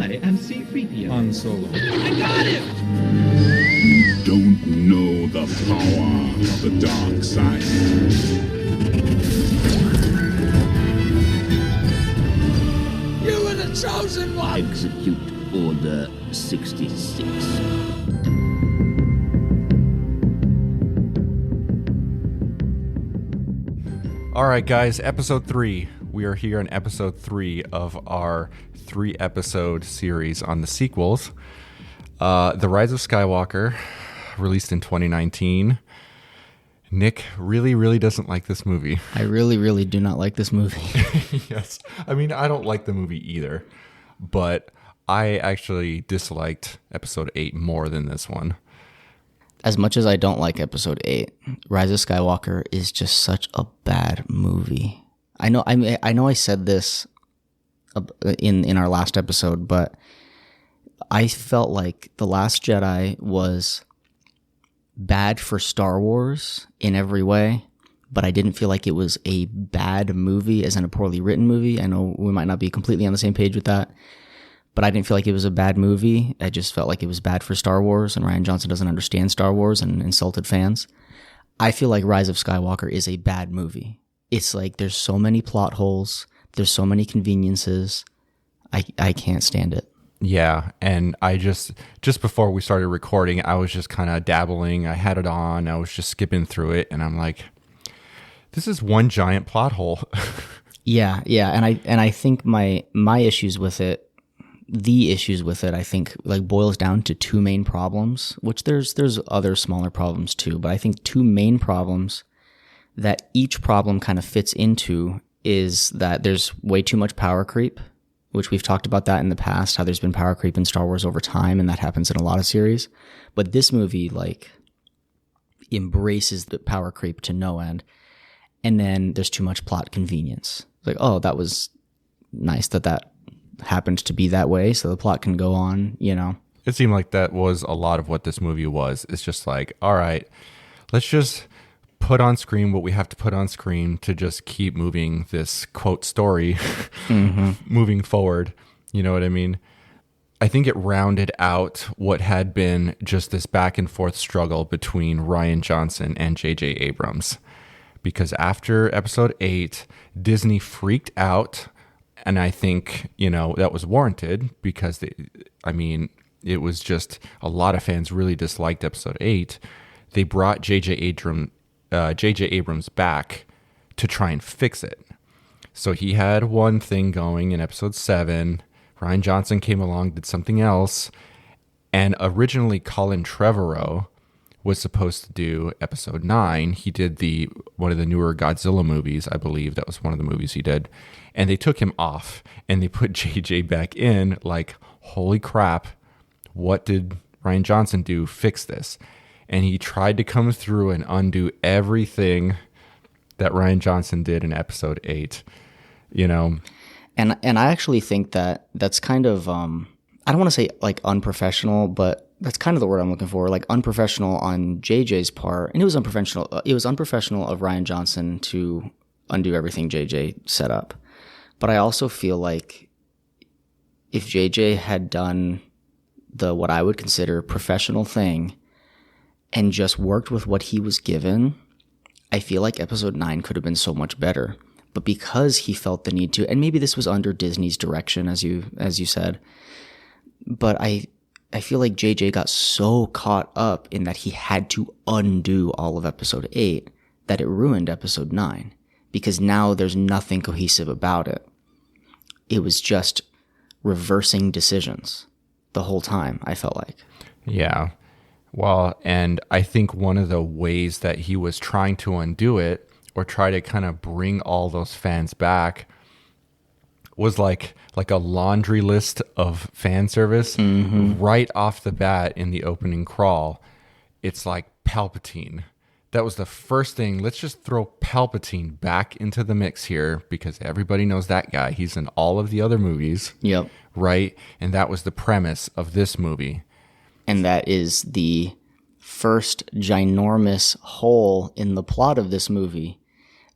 I am C-3PO. Han Solo. I got him! You don't know the power of the dark side. You were the chosen one! Execute Order 66. All right, guys, episode 3. We are here in episode 3 of our 3-episode series on the sequels. The Rise of Skywalker, released in 2019. Nick really doesn't like this movie. I really do not like this movie. Yes. I mean, I don't like the movie either, but I actually disliked episode 8 more than this one. As much as I don't like episode 8, Rise of Skywalker is just such a bad movie. I know I said this in our last episode, but I felt like The Last Jedi was bad for Star Wars in every way, but I didn't feel like it was a bad movie as in a poorly written movie. I know we might not be completely on the same page with that, but I didn't feel like it was a bad movie. I just felt like it was bad for Star Wars, and Rian Johnson doesn't understand Star Wars and insulted fans. I feel like Rise of Skywalker is a bad movie. It's like there's so many plot holes, there's so many conveniences. I can't stand it. Yeah, and I just before we started recording, I was just kind of dabbling. I had it on. I was just skipping through it, and I'm like, this is one giant plot hole. Yeah, and I think my issues with it, I think like boils down to two main problems, which there's other smaller problems too, but I think two main problems that each problem kind of fits into is that there's way too much power creep, which we've talked about that in the past, how there's been power creep in Star Wars over time, and that happens in a lot of series. But this movie, like, embraces the power creep to no end. And then there's too much plot convenience. It's like, oh, that was nice that happened to be that way, so the plot can go on, you know. It seemed like that was a lot of what this movie was. It's just like, all right, let's just put on screen what we have to put on screen to just keep moving this quote story moving forward. You know what I mean? I think it rounded out what had been just this back and forth struggle between Rian Johnson and J.J. Abrams. Because after episode 8, Disney freaked out, and I think, you know, that was warranted because it was just a lot of fans really disliked episode 8. They brought J.J. Abrams back to try and fix it. So he had one thing going in episode 7. Rian Johnson came along, did something else. And originally Colin Trevorrow was supposed to do episode 9. He did one of the newer Godzilla movies, I believe. That was one of the movies he did. And they took him off and they put JJ back in. Like, holy crap, what did Rian Johnson do? Fix this. And he tried to come through and undo everything that Rian Johnson did in episode 8, you know. And I actually think that's kind of, I don't want to say like unprofessional, but that's kind of the word I'm looking for, like unprofessional on JJ's part. And it was unprofessional of Rian Johnson to undo everything JJ set up. But I also feel like if JJ had done what I would consider professional thing and just worked with what he was given, I feel like episode 9 could have been so much better. But because he felt the need to, and maybe this was under Disney's direction, as you said, but I feel like JJ got so caught up in that he had to undo all of episode 8 that it ruined episode 9, because now there's nothing cohesive about it. It was just reversing decisions the whole time, I felt like. Yeah. Well, and I think one of the ways that he was trying to undo it or try to kind of bring all those fans back was like a laundry list of fan service right off the bat in the opening crawl. It's like Palpatine. That was the first thing. Let's just throw Palpatine back into the mix here because everybody knows that guy. He's in all of the other movies. Yep. Right? And that was the premise of this movie. And that is the first ginormous hole in the plot of this movie.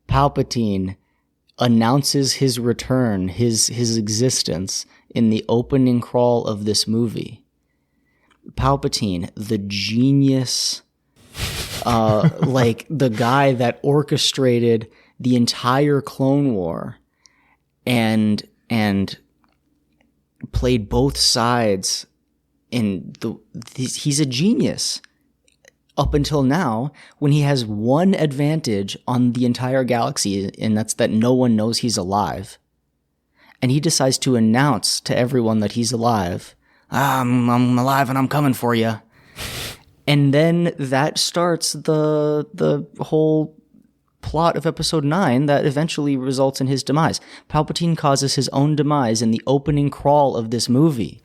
Palpatine announces his return, his existence in the opening crawl of this movie. Palpatine, the genius, like the guy that orchestrated the entire Clone War and played both sides, and he's a genius up until now, when he has one advantage on the entire galaxy, and that's that no one knows he's alive. And he decides to announce to everyone that he's alive. I'm alive and I'm coming for you. And then that starts the whole plot of episode 9 that eventually results in his demise. Palpatine causes his own demise in the opening crawl of this movie.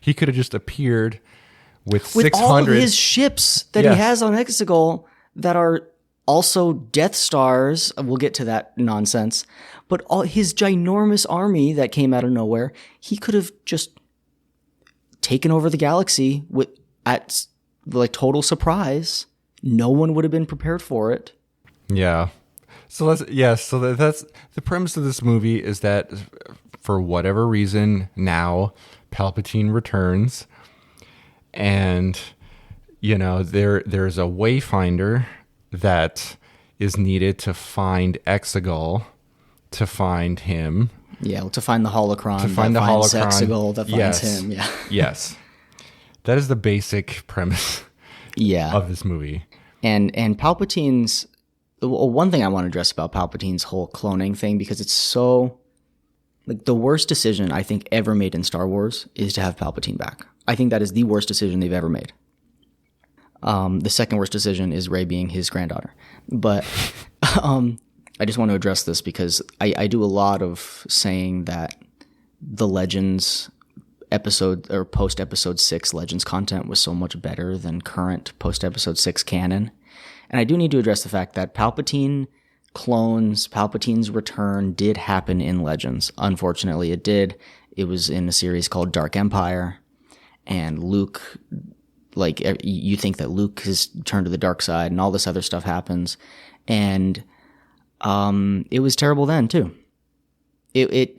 He could have just appeared with 600 all of his ships that he has on Exegol that are also Death Stars. We'll get to that nonsense. But all his ginormous army that came out of nowhere, he could have just taken over the galaxy at like total surprise. No one would have been prepared for it. Yeah. So that's the premise of this movie, is that for whatever reason now Palpatine returns, and there's a wayfinder that is needed to find Exegol, to find him. Yeah, to find the holocron. To find the holocron. Exegol that finds him. Yeah. Yes. That is the basic premise of this movie. And Palpatine's... One thing I want to address about Palpatine's whole cloning thing, because it's so... Like, the worst decision I think ever made in Star Wars is to have Palpatine back. I think that is the worst decision they've ever made. The second worst decision is Rey being his granddaughter. But I just want to address this because I do a lot of saying that the Legends episode or post-episode 6 Legends content was so much better than current post-episode 6 canon. And I do need to address the fact that Palpatine clones, Palpatine's return did happen in Legends. Unfortunately, it did. It was in a series called Dark Empire. And Luke, like, you think that Luke has turned to the dark side and all this other stuff happens. And it was terrible then, too.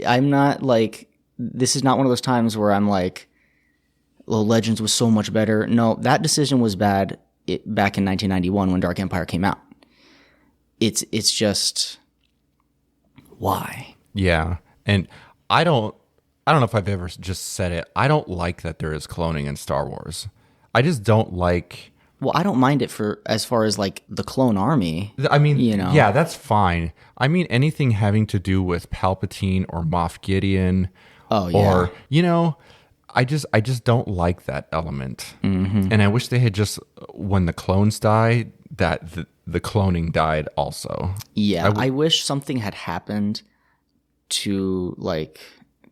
I'm not, like, this is not one of those times where I'm like, well, Legends was so much better. No, that decision was bad back in 1991 when Dark Empire came out. It's just, why? Yeah. And I don't know if I've ever just said it. I don't like that there is cloning in Star Wars. I just don't like... Well, I don't mind it for as far as like the clone army. I mean, yeah, that's fine. I mean, anything having to do with Palpatine or Moff Gideon. Oh, yeah. Or, I just don't like that element. Mm-hmm. And I wish they had just, when the clones died, that the cloning died also. Yeah, I wish something had happened to like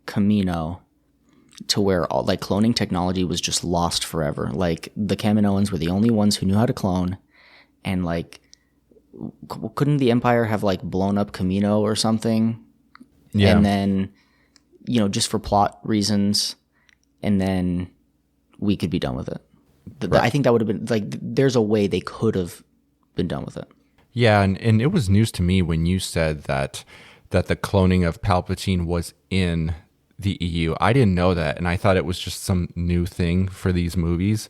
Kamino, to where all like cloning technology was just lost forever. Like the Kaminoans were the only ones who knew how to clone, and like couldn't the Empire have like blown up Kamino or something? Yeah. And then, just for plot reasons, and then we could be done with it. Right. I think that would have been like, there's a way they could have been done with it. Yeah, and it was news to me when you said that the cloning of Palpatine was in the EU. I didn't know that, and I thought it was just some new thing for these movies.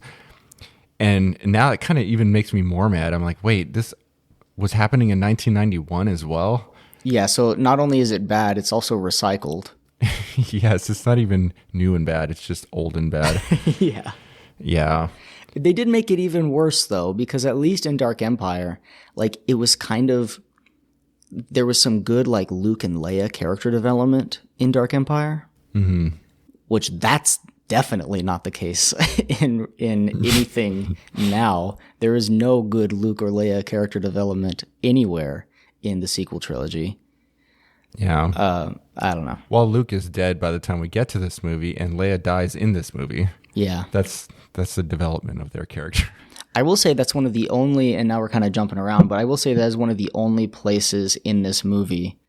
And now it kind of even makes me more mad. I'm like, wait, this was happening in 1991 as well? Yeah, so not only is it bad, it's also recycled. Yes, it's not even new and bad. It's just old and bad. Yeah. Yeah. They did make it even worse, though, because at least in Dark Empire, like, it was kind of... There was some good, like, Luke and Leia character development in Dark Empire. Mm-hmm. Which that's definitely not the case in anything now. There is no good Luke or Leia character development anywhere in the sequel trilogy. Yeah. I don't know. Well, Luke is dead by the time we get to this movie, and Leia dies in this movie. Yeah. That's the development of their character. I will say that's one of the only, and now we're kind of jumping around, but I will say that is one of the only places in this movie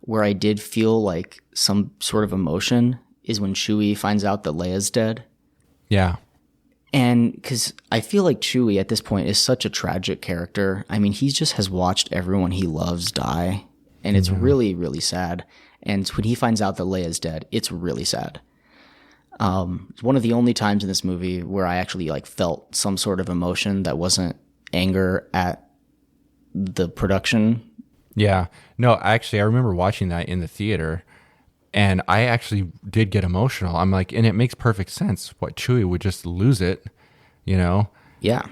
where I did feel like some sort of emotion is when Chewie finds out that Leia's dead. Yeah. And because I feel like Chewie at this point is such a tragic character. I mean, he just has watched everyone he loves die. and it's really, really sad. And when he finds out that Leia's dead, it's really sad. It's one of the only times in this movie where I actually like felt some sort of emotion that wasn't anger at the production. Yeah. No, actually, I remember watching that in the theater, and I actually did get emotional. I'm like, and it makes perfect sense. What, Chewie would just lose it, you know? Yeah.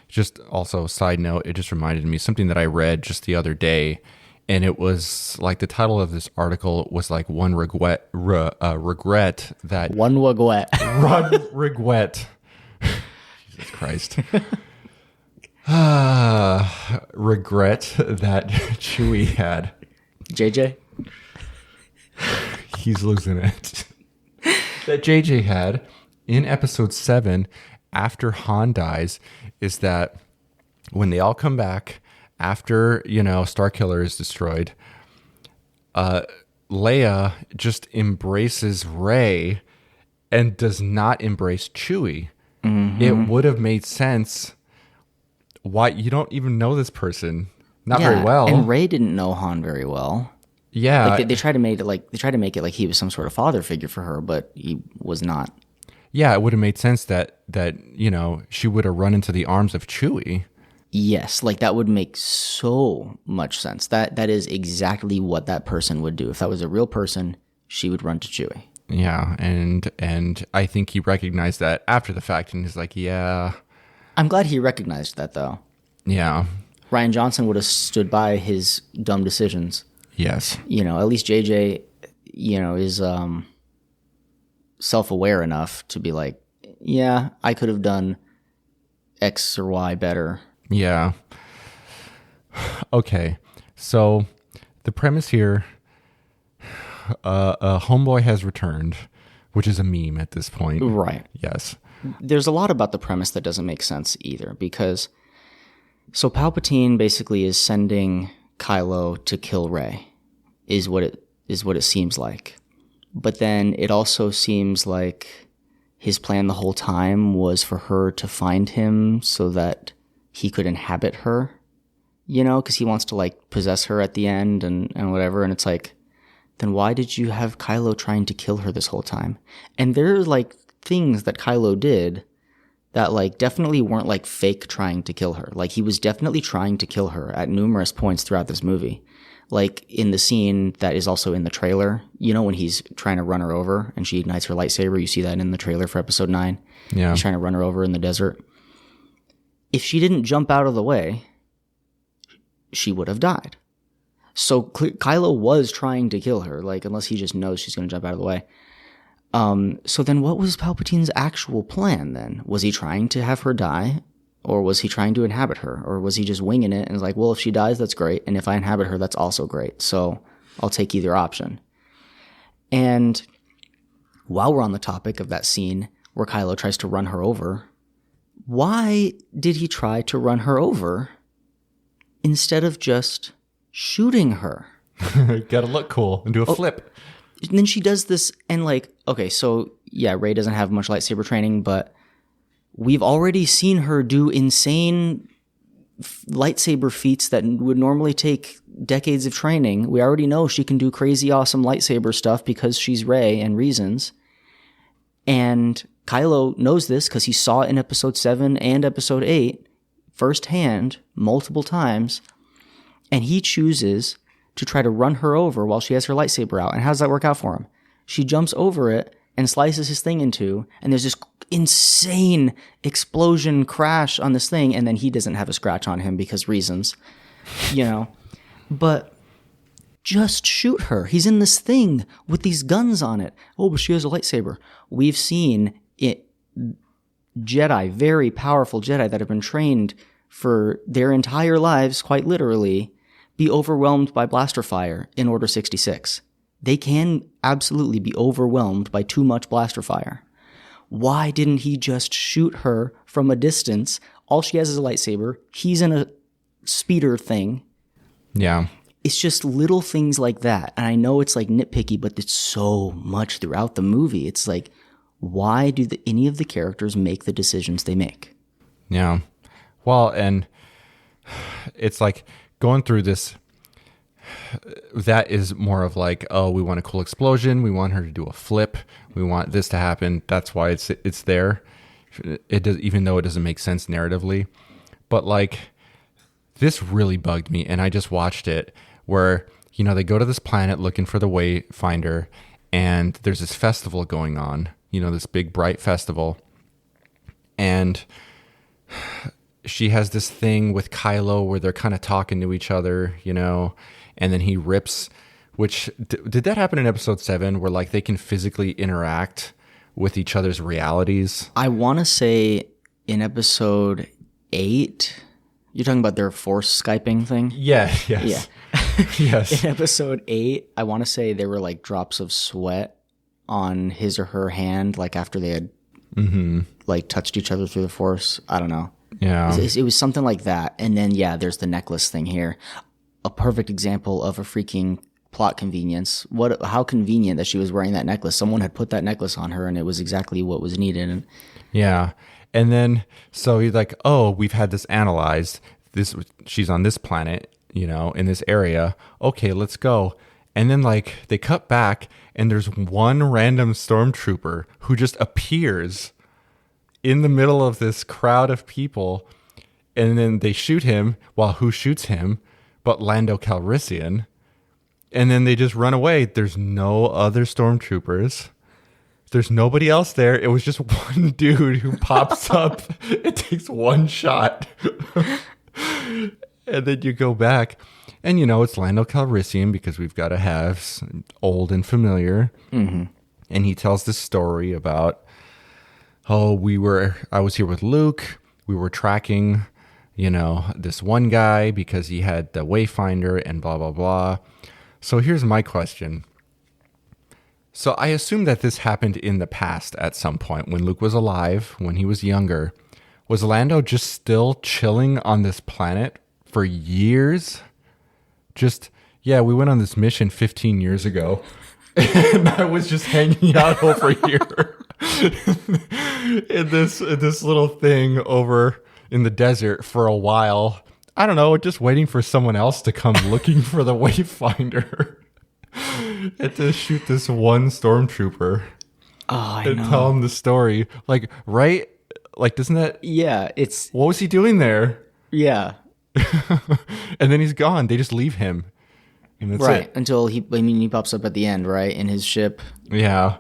Just also, side note, it just reminded me something that I read just the other day, and it was like the title of this article was like one regret that One wagwet. regret. Jesus Christ. Regret that Chewie had. JJ? He's losing it. That JJ had in episode 7 after Han dies is that when they all come back after, Starkiller is destroyed, Leia just embraces Rey and does not embrace Chewie. Mm-hmm. It would have made sense. Why you don't even know this person very well, and Rey didn't know Han very well. Yeah, like they tried to make it like he was some sort of father figure for her, but he was not. Yeah, it would have made sense that she would have run into the arms of Chewie. Yes, like that would make so much sense. That is exactly what that person would do. If that was a real person, she would run to Chewie. Yeah, and I think he recognized that after the fact, and he's like, yeah. I'm glad he recognized that, though. Yeah. Rian Johnson would have stood by his dumb decisions. Yes. At least JJ, is self-aware enough to be like, yeah, I could have done X or Y better. Yeah. Okay. So the premise here, Homeboy has returned, which is a meme at this point. Right. Yes. There's a lot about the premise that doesn't make sense either, because so Palpatine basically is sending Kylo to kill Rey, is what it seems like. But then it also seems like his plan the whole time was for her to find him so that he could inhabit her, because he wants to like possess her at the end and whatever. And it's like, then why did you have Kylo trying to kill her this whole time? And there's like things that Kylo did that like definitely weren't like fake trying to kill her. Like he was definitely trying to kill her at numerous points throughout this movie. Like in the scene that is also in the trailer, when he's trying to run her over and she ignites her lightsaber. You see that in the trailer for episode 9. Yeah. He's trying to run her over in the desert. If she didn't jump out of the way, she would have died. So Kylo was trying to kill her, like unless he just knows she's going to jump out of the way. So then what was Palpatine's actual plan then? Was he trying to have her die? Or was he trying to inhabit her? Or was he just winging it and was like, well, if she dies, that's great. And if I inhabit her, that's also great. So I'll take either option. And while we're on the topic of that scene where Kylo tries to run her over, why did he try to run her over instead of just shooting her? Gotta look cool and do a flip. And then she does this and like, okay, so yeah, Rey doesn't have much lightsaber training, but we've already seen her do insane lightsaber feats that would normally take decades of training. We already know she can do crazy awesome lightsaber stuff because she's Rey and reasons. And Kylo knows this because he saw it in episode 7 and episode 8 firsthand multiple times. And he chooses to try to run her over while she has her lightsaber out. And how does that work out for him? She jumps over it and slices his thing in two, and there's this insane explosion crash on this thing, and then he doesn't have a scratch on him because reasons, But just shoot her. He's in this thing with these guns on it. Oh, but she has a lightsaber. We've seen it, Jedi, very powerful Jedi that have been trained for their entire lives, quite literally, be overwhelmed by blaster fire in Order 66. They can absolutely be overwhelmed by too much blaster fire. Why didn't he just shoot her from a distance? All she has is a lightsaber. He's in a speeder thing. Yeah. It's just little things like that. And I know it's like nitpicky, but it's so much throughout the movie. It's like, why do any of the characters make the decisions they make? Yeah. Well, and it's like going through this that is more of like, oh, we want a cool explosion. We want her to do a flip. We want this to happen. That's why it's there. It does, even though it doesn't make sense narratively. But like, this really bugged me, and I just watched it where, you know, they go to this planet looking for the Wayfinder, and there's this festival going on, you know, this big bright festival. And she has this thing with Kylo where they're kind of talking to each other, you know, and then he rips, which did that happen in episode 7 where like they can physically interact with each other's realities? I want to say in episode 8, you're talking about their Force Skyping thing? Yeah, yes. Yeah. Yes. In episode 8, I want to say there were like drops of sweat on his or her hand, like after they had like touched each other through the Force. I don't know. Yeah. It was something like that. And then, yeah, there's the necklace thing here. A perfect example of a freaking plot convenience. How convenient that she was wearing that necklace. Someone had put that necklace on her and it was exactly what was needed. And yeah. And then, so he's like, oh, we've had this analyzed. She's on this planet, you know, in this area. Okay, let's go. And then like they cut back and there's one random stormtrooper who just appears in the middle of this crowd of people. And then they shoot him. Well, who shoots him? But Lando Calrissian. And then they just run away. There's no other stormtroopers. There's nobody else there. It was just one dude who pops up. It takes one shot. And then you go back. And, you know, it's Lando Calrissian because we've got to have old and familiar. Mm-hmm. And he tells this story about, oh, I was here with Luke. We were tracking, you know, this one guy because he had the Wayfinder and blah, blah, blah. So here's my question. So I assume that this happened in the past at some point when Luke was alive, when he was younger. Was Lando just still chilling on this planet for years? Just, yeah, we went on this mission 15 years ago. And I was just hanging out over here in this little thing over in the desert for a while. I don't know, just waiting for someone else to come looking for the Wayfinder. And to shoot this one stormtrooper. oh, I and know. tell him the story. Like, right? Like, doesn't that... Yeah, it's What was he doing there? yeah. And then he's gone. They just leave him. And that's Right. it. Until he pops up at the end, right? In his ship. Yeah.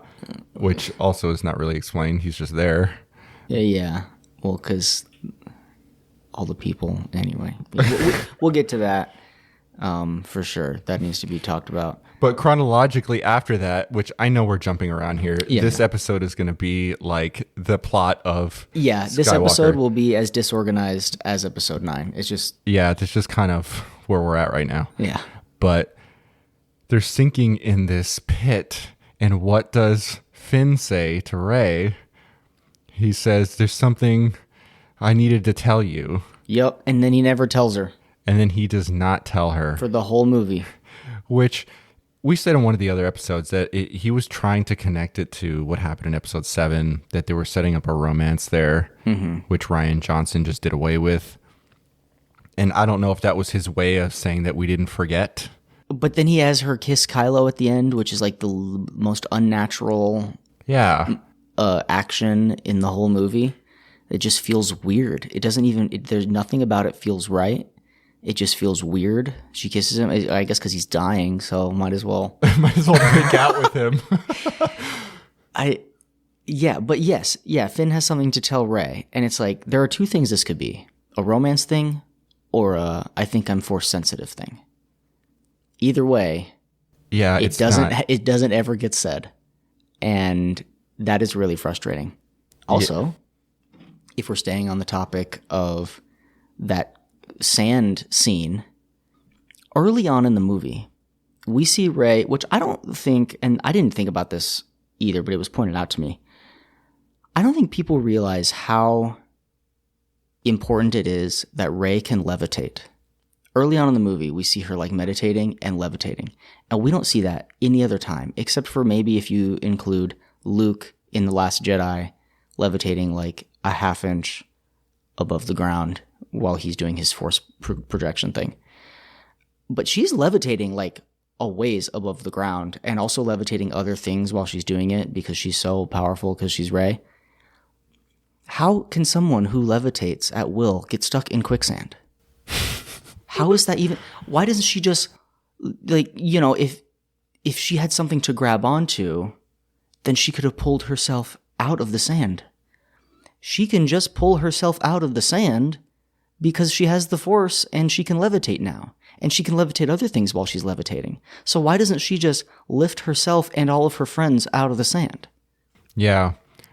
Which also is not really explained. He's just there. Yeah. Well, because all the people, anyway. We'll get to that for sure. That needs to be talked about. But chronologically after that, which I know we're jumping around here, Yeah. this episode is going to be like the plot of Yeah, this Skywalker. episode will be as disorganized as episode 9. It's just, Yeah, that's just kind of where we're at right now. yeah. But they're sinking in this pit. And what does Finn say to Rey? He says, there's something I needed to tell you. Yep. And then he never tells her And then he does not tell her. for the whole movie. Which we said in one of the other episodes that he was trying to connect it to what happened in episode 7, that they were setting up a romance there, which Rian Johnson just did away with. And I don't know if that was his way of saying that we didn't forget. But then he has her kiss Kylo at the end, which is like the most unnatural Yeah. action in the whole movie. It just feels weird. It doesn't even, there's nothing about it feels right. It just feels weird. She kisses him, I guess because he's dying, so might as well. Might as well break out with him. Finn has something to tell Rey. And it's like, there are two things this could be. A romance thing or a I think I'm force sensitive thing. Either way, Yeah, it doesn't ever get said. And that is really frustrating. Also, if we're staying on the topic of that sand scene, early on in the movie, we see Rey, which I don't think, and I didn't think about this either, but it was pointed out to me. I don't think people realize how important it is that Rey can levitate. Early on in the movie, we see her like meditating and levitating. And we don't see that any other time, except for maybe if you include Luke in The Last Jedi levitating like a half inch above the ground while he's doing his force projection thing. but she's levitating like a ways above the ground and also levitating other things while she's doing it because she's so powerful because she's Rey. How can someone who levitates at will get stuck in quicksand? How is that even? Why doesn't she just, like, you know, if she had something to grab onto, then she could have pulled herself out of the sand. She can just pull herself out of the sand because she has the Force and she can levitate now. And she can levitate other things while she's levitating. So why doesn't she just lift herself and all of her friends out of the sand? Yeah.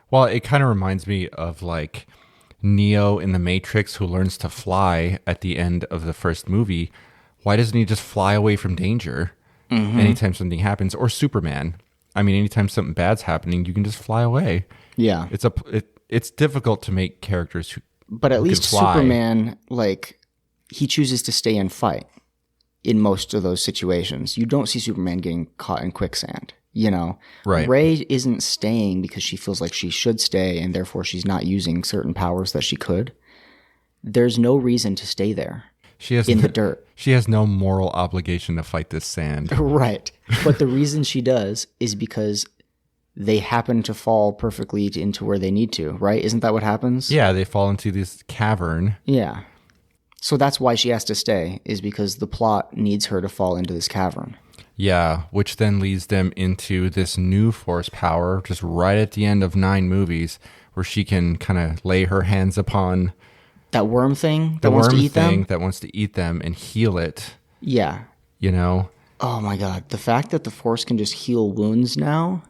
Well, it kind of reminds me of like Neo in the Matrix who learns to fly at the end of the first movie. Why doesn't he just fly away from danger anytime something happens? Or Superman. I mean, anytime something bad's happening, you can just fly away. Yeah. It's difficult to make characters who But at who least can fly. Superman, like, he chooses to stay and fight in most of those situations. You don't see Superman getting caught in quicksand, you know? Right. Rey isn't staying because she feels like she should stay and therefore she's not using certain powers that she could. There's no reason to stay there in the dirt. She has no moral obligation to fight this sand. Right. But the reason she does is because they happen to fall perfectly into where they need to, right? Isn't that what happens? Yeah, they fall into this cavern. Yeah. So that's why she has to stay, is because the plot needs her to fall into this cavern. Yeah, which then leads them into this new Force power, just right at the end of 9 movies, where she can kind of lay her hands upon That worm thing the that wants to worm eat thing them? that wants to eat them and heal it, Yeah. you know? Oh my God. The fact that the Force can just heal wounds now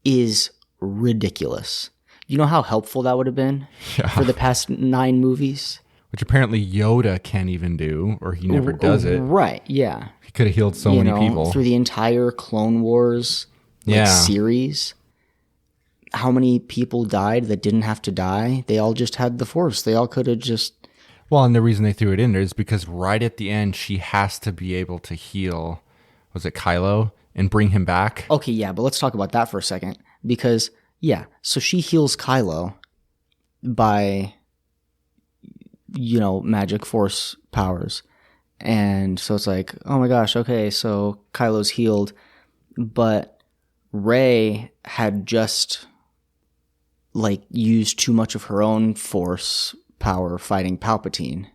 is ridiculous. You know how helpful that would have been for the past 9 movies? Which apparently Yoda can't even do, or he never does it. Right, yeah. He could have healed so many people. Through the entire Clone Wars series, how many people died that didn't have to die? They all just had the Force. They all could have just... Well, and the reason they threw it in there is because right at the end, she has to be able to heal, was it Kylo, and bring him back? Okay, yeah, but let's talk about that for a second. Because, yeah, so she heals Kylo by, you know, magic Force powers. And so it's like, oh my gosh, okay, so Kylo's healed. But Rey had just, like, used too much of her own Force power fighting Palpatine.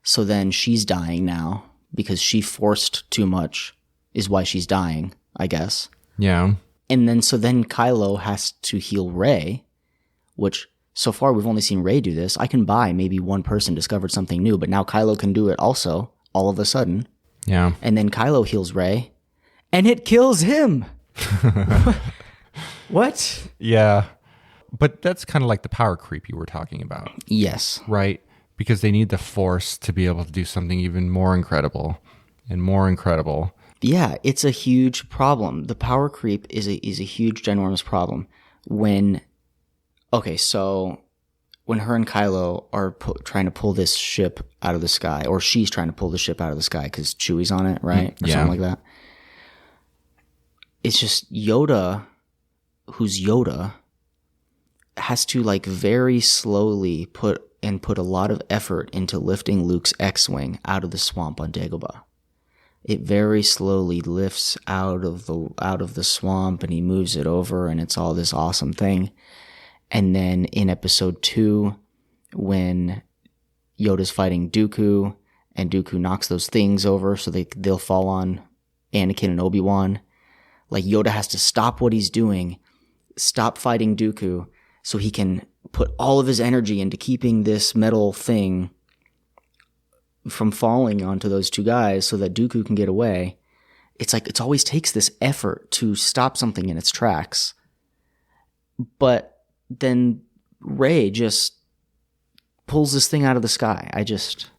So then she's dying now because she forced too much, is why she's dying, I guess. Yeah. And then Kylo has to heal Rey, which so far we've only seen Rey do this. I can buy maybe one person discovered something new, but now Kylo can do it also, all of a sudden. Yeah. And then Kylo heals Rey, and it kills him. What? Yeah. But that's kind of like the power creep you were talking about, Yes. right? Because they need the Force to be able to do something even more incredible and more incredible. Yeah, it's a huge problem. The power creep is a huge, ginormous problem. When her and Kylo are trying to pull this ship out of the sky, or she's trying to pull the ship out of the sky because Chewie's on it, right? Or something like that. It's just Yoda, who's Yoda, has to like very slowly put a lot of effort into lifting Luke's X-Wing out of the swamp on Dagobah. It very slowly lifts out of the swamp, and he moves it over, and it's all this awesome thing. And then in episode 2, when Yoda's fighting Dooku, and Dooku knocks those things over so they'll fall on Anakin and Obi-Wan, like Yoda has to stop what he's doing, stop fighting Dooku, so he can put all of his energy into keeping this metal thing from falling onto those two guys so that Dooku can get away. It's like it always takes this effort to stop something in its tracks. But then Rey just pulls this thing out of the sky.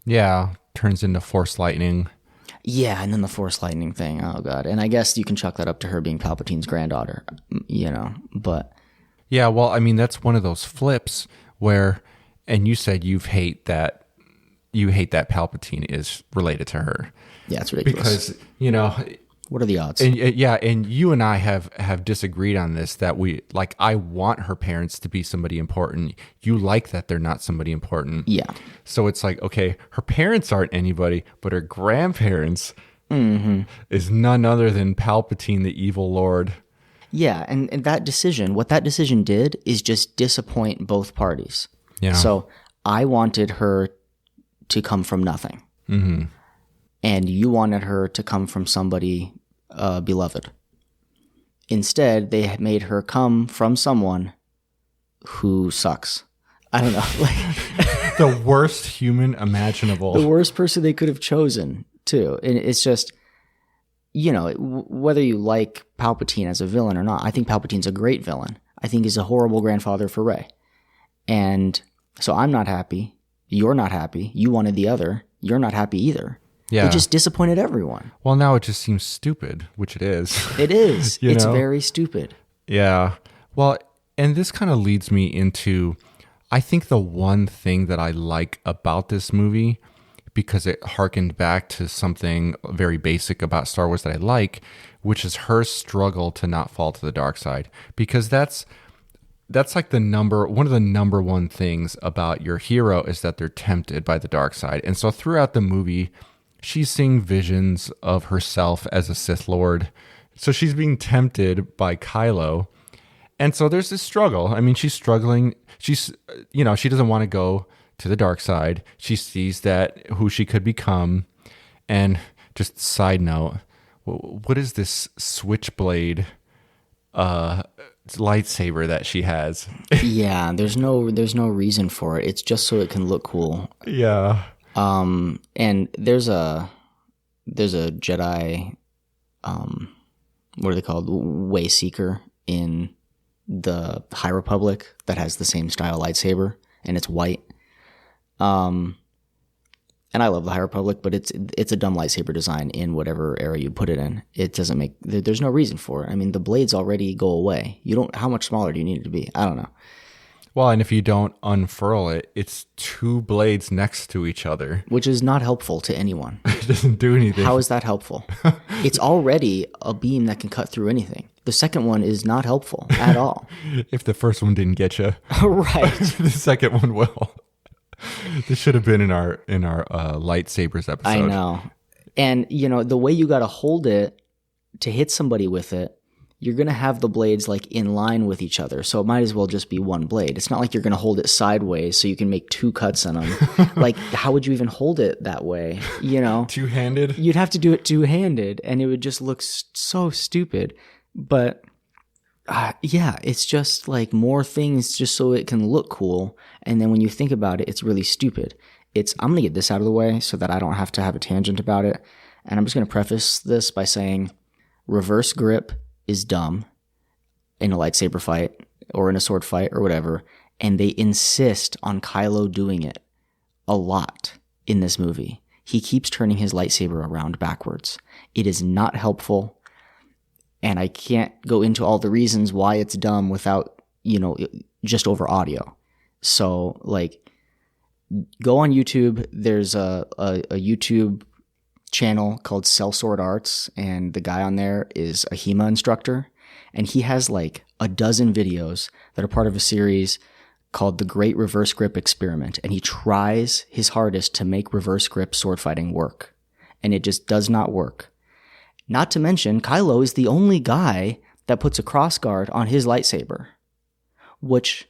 Yeah. Turns into Force lightning. Yeah, and then the Force lightning thing. Oh, God. And I guess you can chalk that up to her being Palpatine's granddaughter, you know, but... Yeah, well, I mean, that's one of those flips where, and you said you hate that Palpatine is related to her. Yeah, it's ridiculous. Because, you know, What are the odds? And and you and I have disagreed on this, that I want her parents to be somebody important. You like that they're not somebody important. Yeah. So it's like, okay, her parents aren't anybody, but her grandparents is none other than Palpatine, the evil lord. Yeah, and what that decision did is just disappoint both parties. Yeah. So I wanted her to come from nothing. Mm-hmm. And you wanted her to come from somebody beloved. Instead, they had made her come from someone who sucks. I don't know. The worst human imaginable. The worst person they could have chosen, too. And it's just, whether you like Palpatine as a villain or not, I think Palpatine's a great villain. I think he's a horrible grandfather for Rey. And so I'm not happy. You're not happy. You wanted the other. You're not happy either. Yeah. It just disappointed everyone. Well, now it just seems stupid, which it is. It is. It's know? very stupid. Yeah. Well, and this kind of leads me into, I think the one thing that I like about this movie, because it harkened back to something very basic about Star Wars that I like, which is her struggle to not fall to the dark side. Because that's like one of the number one things about your hero is that they're tempted by the dark side. And so throughout the movie, she's seeing visions of herself as a Sith Lord. So she's being tempted by Kylo. And so there's this struggle. I mean, she's struggling. She doesn't want to go to the dark side. She sees that who she could become. And just side note, what is this switchblade lightsaber that she has? Yeah, there's no reason for it. It's just so it can look cool. Yeah. And there's a Jedi, what are they called? Way Seeker in the High Republic that has the same style lightsaber, and it's white. And I love the High Republic, but it's a dumb lightsaber design in whatever era you put it in. It doesn't make, there's no reason for it. I mean, the blades already go away. How much smaller do you need it to be? I don't know. Well, and if you don't unfurl it, it's two blades next to each other. Which is not helpful to anyone. It doesn't do anything. How is that helpful? It's already a beam that can cut through anything. The second one is not helpful at all. If the first one didn't get you. Right. The second one will. This should have been in our lightsabers episode. I know. And, the way you got to hold it to hit somebody with it, you're going to have the blades like in line with each other. So it might as well just be one blade. It's not like you're going to hold it sideways so you can make two cuts on them. Like, how would you even hold it that way? Two-handed? You'd have to do it two-handed and it would just look so stupid. But yeah, it's just like more things just so it can look cool. And then when you think about it, it's really stupid. I'm going to get this out of the way so that I don't have to have a tangent about it. And I'm just going to preface this by saying reverse grip is dumb in a lightsaber fight or in a sword fight or whatever. And they insist on Kylo doing it a lot in this movie. He keeps turning his lightsaber around backwards. It is not helpful. And I can't go into all the reasons why it's dumb without, just over audio. So, go on YouTube. There's a YouTube channel called Sellsword Arts, and the guy on there is a HEMA instructor. And he has a dozen videos that are part of a series called The Great Reverse Grip Experiment. And he tries his hardest to make reverse grip sword fighting work. And it just does not work. Not to mention, Kylo is the only guy that puts a crossguard on his lightsaber, which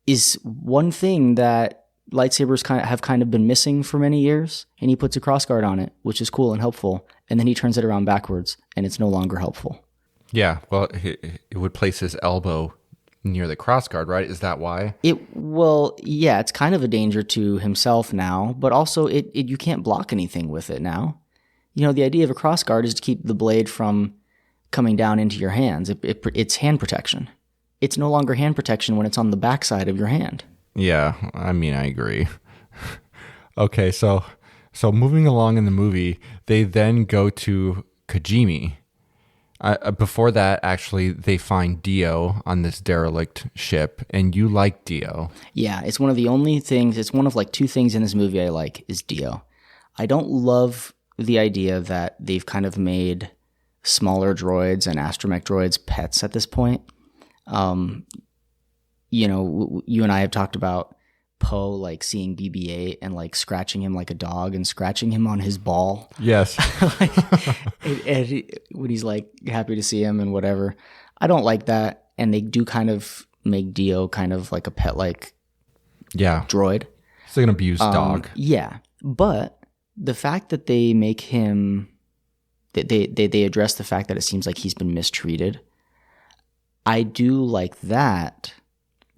is one thing that lightsabers have kind of been missing for many years. And he puts a crossguard on it, which is cool and helpful. And then he turns it around backwards, and it's no longer helpful. Yeah, well, it would place his elbow near the crossguard, right? Is that why? Yeah, it's kind of a danger to himself now, but also you can't block anything with it now. The idea of a crossguard is to keep the blade from coming down into your hands. It's hand protection. It's no longer hand protection when it's on the backside of your hand. Yeah, I mean, I agree. Okay, so moving along in the movie, they then go to Kijimi. Before that, actually, they find Dio on this derelict ship, and you like Dio. Yeah, it's one of the only things, it's one of two things in this movie I like is Dio. I don't love the idea that they've kind of made smaller droids and astromech droids pets at this point. You know, you and I have talked about Poe like seeing BB-8 and like scratching him like a dog and scratching him on his ball. Yes. When he's like happy to see him and whatever. I don't like that. And they do kind of make Dio kind of like a pet like droid. It's like an abused dog. Yeah. But the fact that they make him, they address the fact that it seems like he's been mistreated. I do like that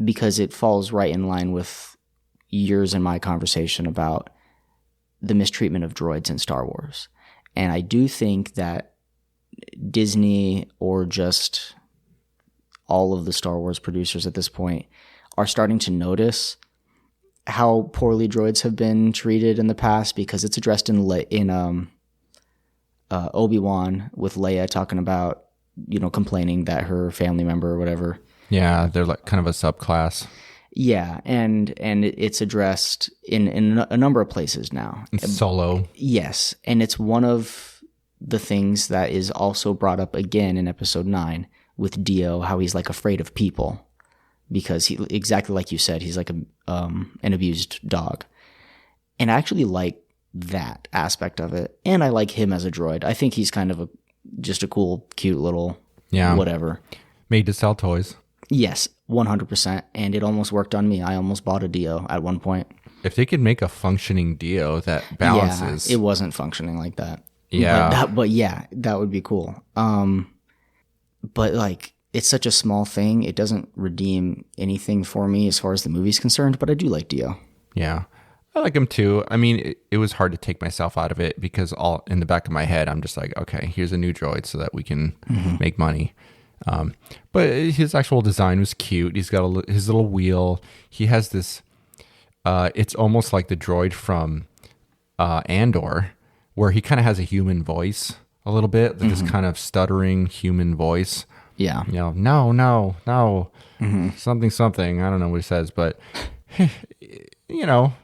because it falls right in line with years in my conversation about the mistreatment of droids in Star Wars. And I do think that Disney or just all of the Star Wars producers at this point are starting to notice how poorly droids have been treated in the past, because it's addressed in Obi-Wan with Leia talking about, you know, complaining that her family member or whatever. Yeah, they're like kind of a subclass. Yeah, and it's addressed in a number of places now. Solo. Yes, and it's one of the things that is also brought up again in episode 9 with Dio, how he's like afraid of people because he, exactly like you said, he's like an abused dog. And I actually like that aspect of it, and I like him as a droid. I think he's kind of just a cool, cute little whatever. Made to sell toys. Yes, 100%. And it almost worked on me. I almost bought a Dio at one point. If they could make a functioning Dio that balances. Yeah, it wasn't functioning like that. Yeah. But yeah, that would be cool. But like, it's such a small thing. It doesn't redeem anything for me as far as the movie's concerned, but I do like Dio. Yeah. I like him too. I mean, it was hard to take myself out of it because all in the back of my head, I'm just like, okay, here's a new droid so that we can make money. But his actual design was cute. He's got his little wheel. He has this, it's almost like the droid from Andor, where he kind of has a human voice a little bit, this kind of stuttering human voice. Yeah. You know, no, something. I don't know what he says, but, you know,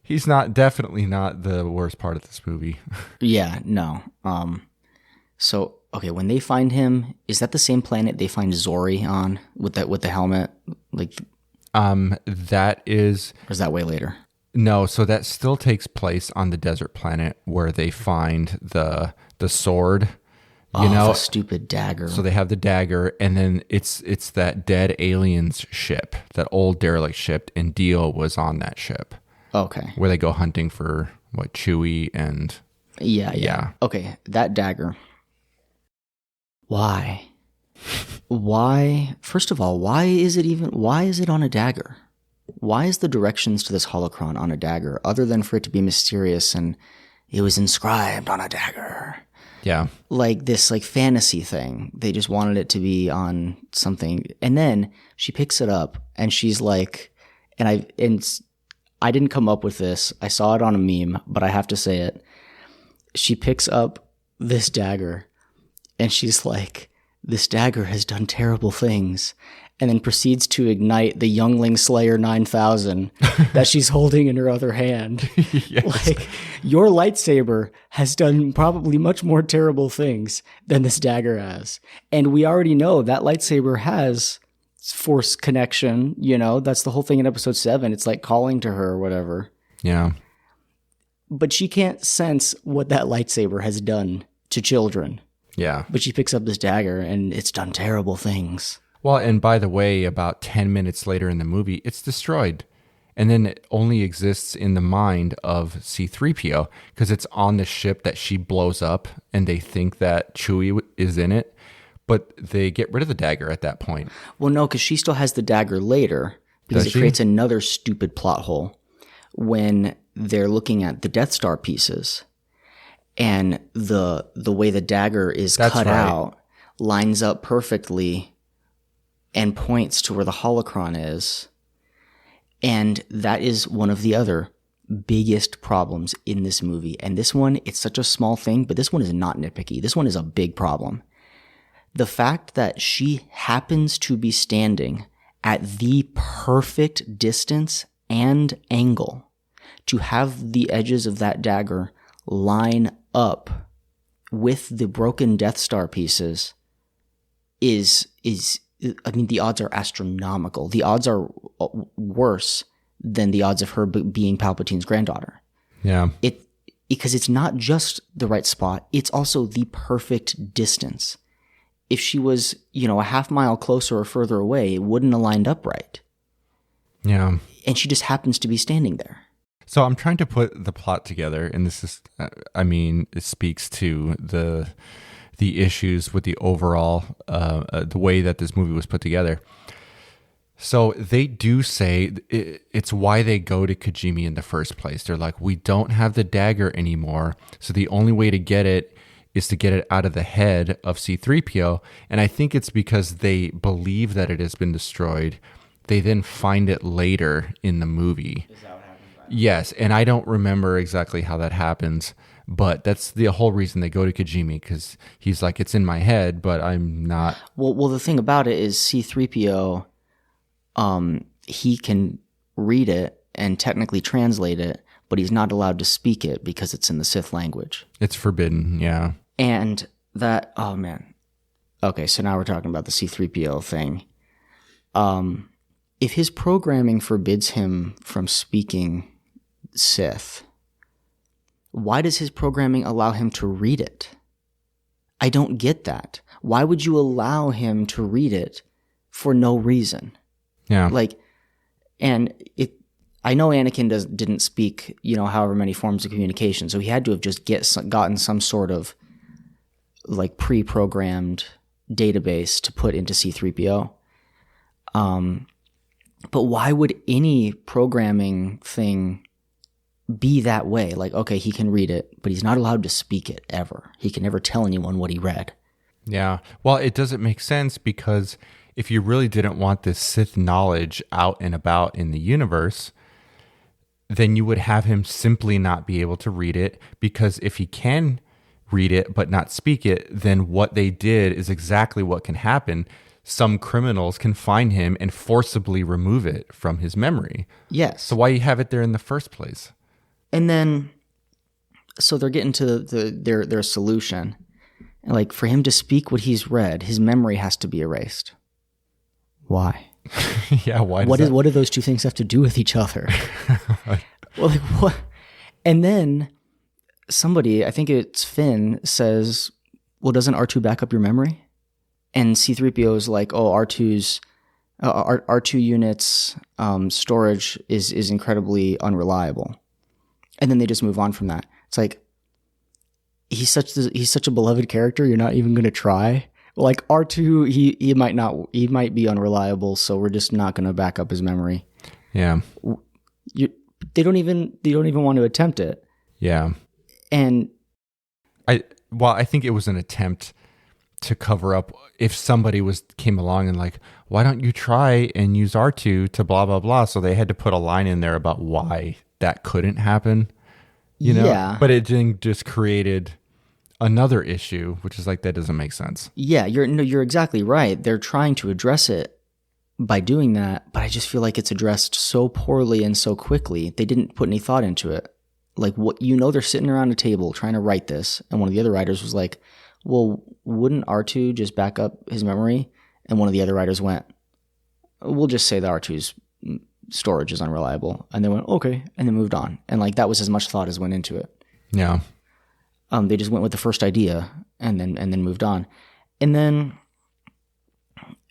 he's definitely not the worst part of this movie. Yeah, no. So, okay, when they find him, is that the same planet they find Zori on with the helmet? Like, that is, or is that way later? No, so that still takes place on the desert planet where they find the sword. You know, the stupid dagger. So they have the dagger, and then it's that dead aliens ship, that old derelict ship, and Dio was on that ship. Okay. Where they go hunting for Chewie and yeah. Okay, that dagger. Why? First of all, why is it on a dagger? Why is the directions to this holocron on a dagger, other than for it to be mysterious and it was inscribed on a dagger? Yeah. Like this like fantasy thing. They just wanted it to be on something. And then she picks it up and she's like, and I didn't come up with this. I saw it on a meme, but I have to say it. She picks up this dagger and she's like, this dagger has done terrible things, and then proceeds to ignite the Youngling Slayer 9000 that she's holding in her other hand. Yes. Like, your lightsaber has done probably much more terrible things than this dagger has. And we already know that lightsaber has force connection, you know, that's the whole thing in episode 7. It's like calling to her or whatever. Yeah. But she can't sense what that lightsaber has done to children. Yeah. But she picks up this dagger and it's done terrible things. Well, and by the way, about 10 minutes later in the movie, it's destroyed. And then it only exists in the mind of C-3PO because it's on the ship that she blows up and they think that Chewie is in it. But they get rid of the dagger at that point. Well, no, because she still has the dagger later because it creates another stupid plot hole when they're looking at the Death Star pieces. And the way the dagger is cut out lines up perfectly and points to where the holocron is. And that is one of the other biggest problems in this movie. And this one, it's such a small thing, but this one is not nitpicky. This one is a big problem. The fact that she happens to be standing at the perfect distance and angle to have the edges of that dagger line up with the broken Death Star pieces is I mean, the odds are astronomical. The odds are worse than the odds of her being Palpatine's granddaughter. Yeah. Because it's not just the right spot, it's also the perfect distance. If she was, a half mile closer or further away, it wouldn't have lined up right. Yeah. And she just happens to be standing there. So I'm trying to put the plot together, and this is, it speaks to the issues with the overall, the way that this movie was put together. So they do say it's why they go to Kijimi in the first place. They're like, we don't have the dagger anymore, so the only way to get it is to get it out of the head of C-3PO. And I think it's because they believe that it has been destroyed. They then find it later in the movie. Is that what happens? Yes, and I don't remember exactly how that happens, but that's the whole reason they go to Kijimi, because he's like, it's in my head, but I'm not. Well, the thing about it is C-3PO, he can read it and technically translate it, but he's not allowed to speak it because it's in the Sith language. It's forbidden, yeah. And that, oh man. Okay, so now we're talking about the C-3PO thing. If his programming forbids him from speaking Sith, why does his programming allow him to read it? I don't get that. Why would you allow him to read it for no reason? Yeah. I know Anakin didn't speak, however many forms of communication, so he had to have just gotten some sort of like pre-programmed database to put into C-3PO. But why would any programming thing be that way? Like, okay, he can read it, but he's not allowed to speak it ever. He can never tell anyone what he read. Yeah. Well, it doesn't make sense, because if you really didn't want this Sith knowledge out and about in the universe, then you would have him simply not be able to read it, because if he can read it but not speak it, then what they did is exactly what can happen. Some criminals can find him and forcibly remove it from his memory. Yes. So why you have it there in the first place? And then, so they're getting to their solution. Like, for him to speak what he's read, his memory has to be erased. Why? Yeah, why? What do those two things have to do with each other? Well, like, what? And then somebody, I think it's Finn, says, well, doesn't R2 back up your memory? And C-3PO is like, oh, R2's R2 units storage is incredibly unreliable. And then they just move on from that. It's like, he's such a beloved character, you're not even going to try? Like, R2, he might be unreliable, so we're just not going to back up his memory. Yeah. They don't even want to attempt it. Yeah. And I think it was an attempt to cover up if somebody came along and like, why don't you try and use R2 to blah, blah, blah. So they had to put a line in there about why that couldn't happen, Yeah. But it just created another issue, which is like, that doesn't make sense. Yeah, you're exactly right. They're trying to address it by doing that, but I just feel like it's addressed so poorly and so quickly. They didn't put any thought into it. Like, they're sitting around a table trying to write this, and one of the other writers was like, well, wouldn't R2 just back up his memory? And one of the other writers went, we'll just say that R2's storage is unreliable. And they went, okay, and then moved on. And like, that was as much thought as went into it. Yeah. They just went with the first idea and then moved on. And then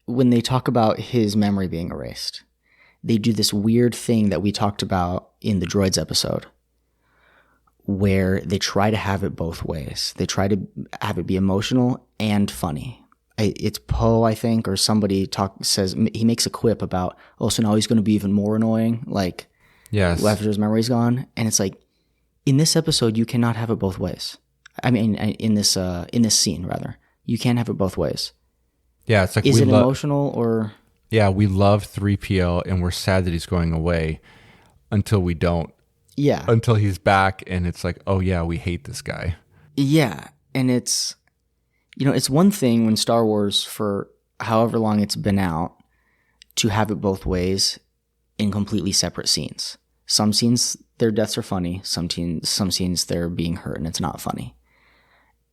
when they talk about his memory being erased, they do this weird thing that we talked about in the Droids episode, where they try to have it both ways. They try to have it be emotional and funny. It's Poe, I think, or somebody says, he makes a quip about, oh, so now he's going to be even more annoying, like, yes, after his memory's gone. And it's like, in this episode, you cannot have it both ways. I mean, in this scene, rather, you can't have it both ways. Yeah, it's like, is it emotional or? Yeah, we love 3PO and we're sad that he's going away until we don't. Yeah. Until he's back and it's like, oh yeah, we hate this guy. Yeah, and it's one thing when Star Wars, for however long it's been out, to have it both ways in completely separate scenes. Some scenes, their deaths are funny. Some scenes, they're being hurt and it's not funny.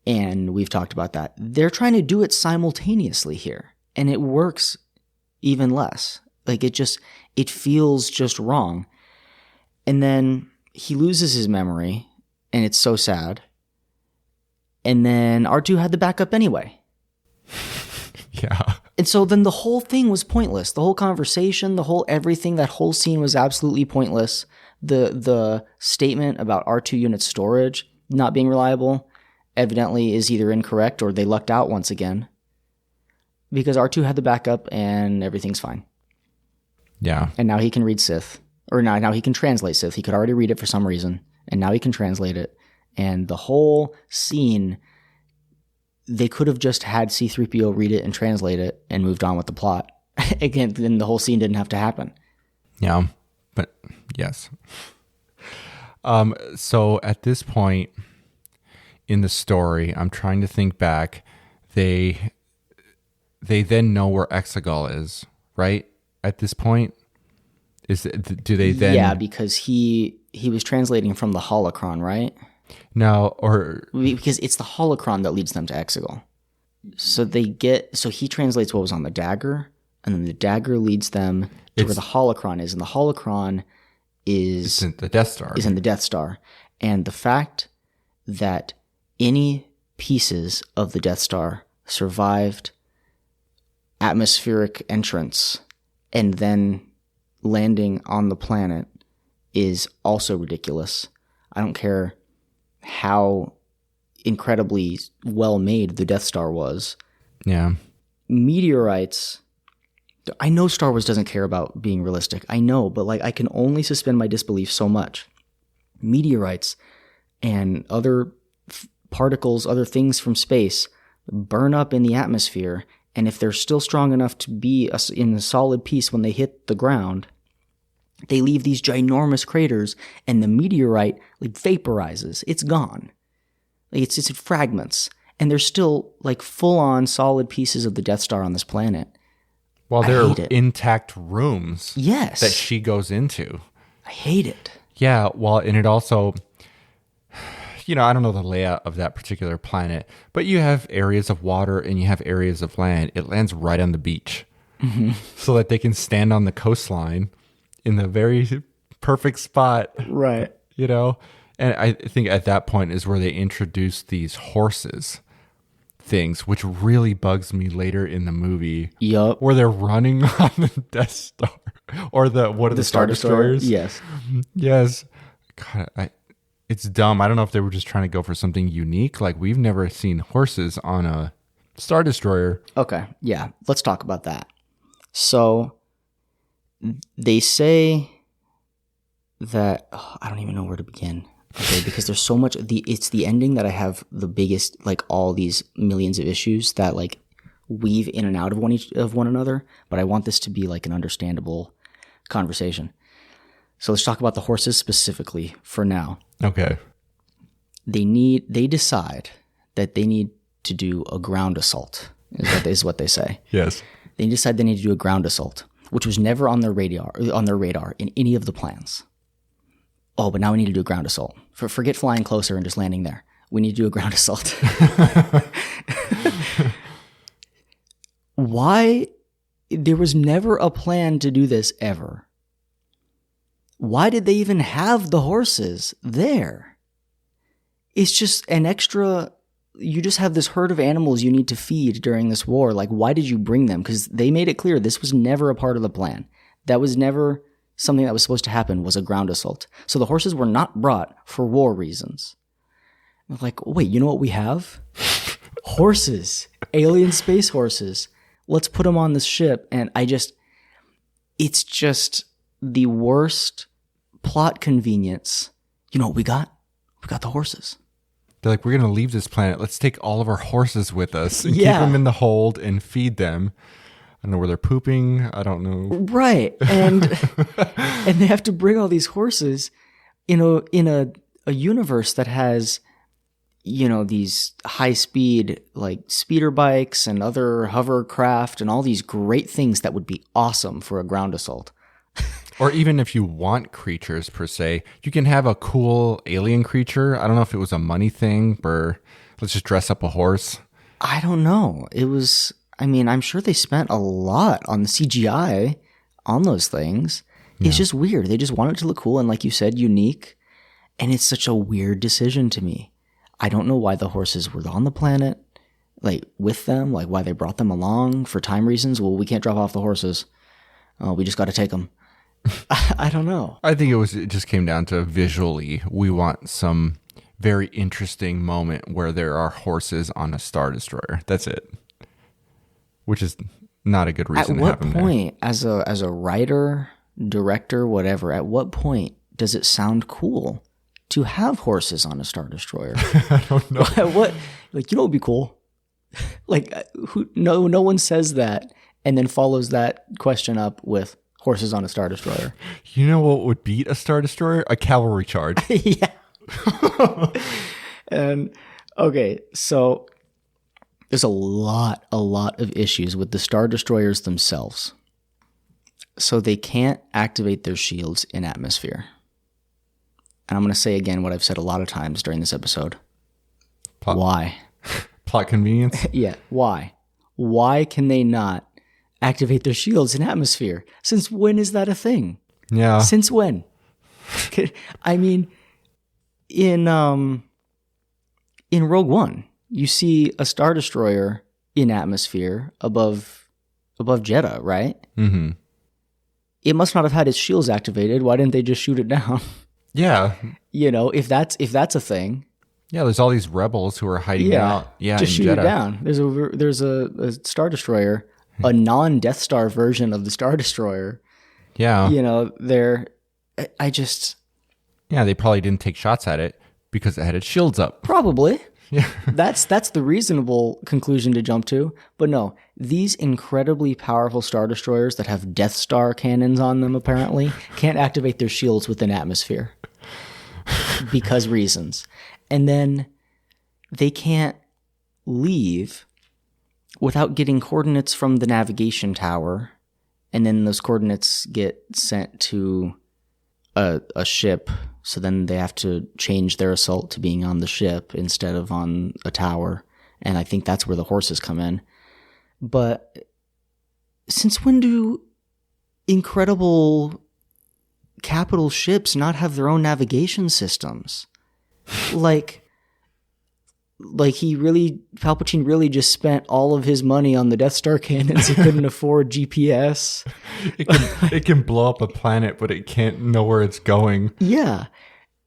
And we've talked about that. They're trying to do it simultaneously here, and it works even less. Like it feels just wrong. And then he loses his memory, and it's so sad. And then R2 had the backup anyway. Yeah. And so then the whole thing was pointless. The whole conversation, the whole everything, that whole scene was absolutely pointless. The statement about R2 unit storage not being reliable evidently is either incorrect or they lucked out once again. Because R2 had the backup and everything's fine. Yeah. And now he can read Sith. Or now he can translate Sith. He could already read it for some reason. And now he can translate it. And the whole scene, they could have just had C-3PO read it and translate it and moved on with the plot. Again, then the whole scene didn't have to happen. Yeah. But yes. So at this point in the story, I'm trying to think back. They then know where Exegol is, right? At this point, do they then? Yeah, because he was translating from the holocron, right? No, or because it's the holocron that leads them to Exegol. So he translates what was on the dagger, and then the dagger leads them to where the holocron is, and the holocron is in the Death Star. Is in the Death Star, and the fact that any pieces of the Death Star survived atmospheric entrance and then landing on the planet is also ridiculous. I don't care how incredibly well made the Death Star was. Yeah. Meteorites, I know Star Wars doesn't care about being realistic. I know, but I can only suspend my disbelief so much. Meteorites and other particles, other things from space burn up in the atmosphere, and if they're still strong enough to be in a solid piece when they hit the ground, they leave these ginormous craters, and the meteorite vaporizes. It's gone. It's in fragments, and there's still full-on solid pieces of the Death Star on this planet. Well, there are intact rooms. Yes. That she goes into. I hate it. Yeah, well, and it also, I don't know the layout of that particular planet, but you have areas of water and you have areas of land. It lands right on the beach so that they can stand on the coastline in the very perfect spot. Right. And I think at that point is where they introduce these horses things, which really bugs me later in the movie. Yup. Where they're running on the Death Star or the Star Destroyers. Yes. Yes. God, it's dumb. I don't know if they were just trying to go for something unique. We've never seen horses on a Star Destroyer. Okay. Yeah. Let's talk about that. So they say that I don't even know where to begin. Okay, because there's so much. It's the ending that I have the biggest, all these millions of issues that weave in and out of one another. But I want this to be an understandable conversation. So let's talk about the horses specifically for now. Okay. They decide that they need to do a ground assault. Is what they say. Yes. They decide they need to do a ground assault, which was never on their radar in any of the plans. Oh, but now we need to do a ground assault. Forget flying closer and just landing there. We need to do a ground assault. Why? There was never a plan to do this ever. Why did they even have the horses there? It's just an extra. You just have this herd of animals you need to feed during this war. Why did you bring them? Because they made it clear this was never a part of the plan. That was never something that was supposed to happen, was a ground assault. So the horses were not brought for war reasons. Wait, you know what we have? Horses. Alien space horses. Let's put them on this ship. And it's just the worst plot convenience. You know what we got? We got the horses. They're we're going to leave this planet. Let's take all of our horses with us and keep Yeah. them in the hold and feed them. I don't know where they're pooping. I don't know. Right. And and they have to bring all these horses in a universe that has, these high speed, speeder bikes and other hovercraft and all these great things that would be awesome for a ground assault. Or even if you want creatures per se, you can have a cool alien creature. I don't know if it was a money thing or Let's just dress up a horse. I don't know. I'm sure they spent a lot on the CGI on those things. It's just weird. They just want it to look cool and, like you said, unique. And it's such a weird decision to me. I don't know why the horses were on the planet, like with them, like why they brought them along for time reasons. Well, we can't drop off the horses. We just got to take them. I don't know. I think it just came down to visually. We want some very interesting moment where there are horses on a Star Destroyer. That's it. Which is not a good reason to have them there. At what point, as a writer, director, whatever, at what point does it sound cool to have horses on a Star Destroyer? I don't know. What? Like, you know what would be cool? Like, no one says that and then follows that question up with horses on a Star Destroyer. You know what would beat a Star Destroyer? A cavalry charge. Yeah. And, okay, so there's a lot of issues with the Star Destroyers themselves. So they can't activate their shields in atmosphere. And I'm going to say again what I've said a lot of times during this episode. Why? Plot convenience? Yeah, why? Why can they not activate their shields in atmosphere? Since when is that a thing? Yeah. Since when? I mean, in Rogue One, you see a Star Destroyer in atmosphere above Jeddah, right? Mm-hmm. It must not have had its shields activated. Why didn't they just shoot it down? Yeah. You know, if that's a thing. Yeah, there's all these rebels who are hiding out. Yeah, just shoot Jeddah. it down. There's a Star Destroyer, a non-Death Star version of the Star Destroyer. Yeah. You know, Yeah, they probably didn't take shots at it because it had its shields up. Probably. Yeah. That's the reasonable conclusion to jump to. But no, these incredibly powerful Star Destroyers that have Death Star cannons on them apparently can't activate their shields within atmosphere because reasons. And then they can't leave without getting coordinates from the navigation tower. And then those coordinates get sent to a ship. So then they have to change their assault to being on the ship instead of on a tower. And I think that's where the horses come in. But since when do incredible capital ships not have their own navigation systems? Palpatine really just spent all of his money on the Death Star cannons. He couldn't afford GPS. It can blow up a planet, but it can't know where it's going. Yeah.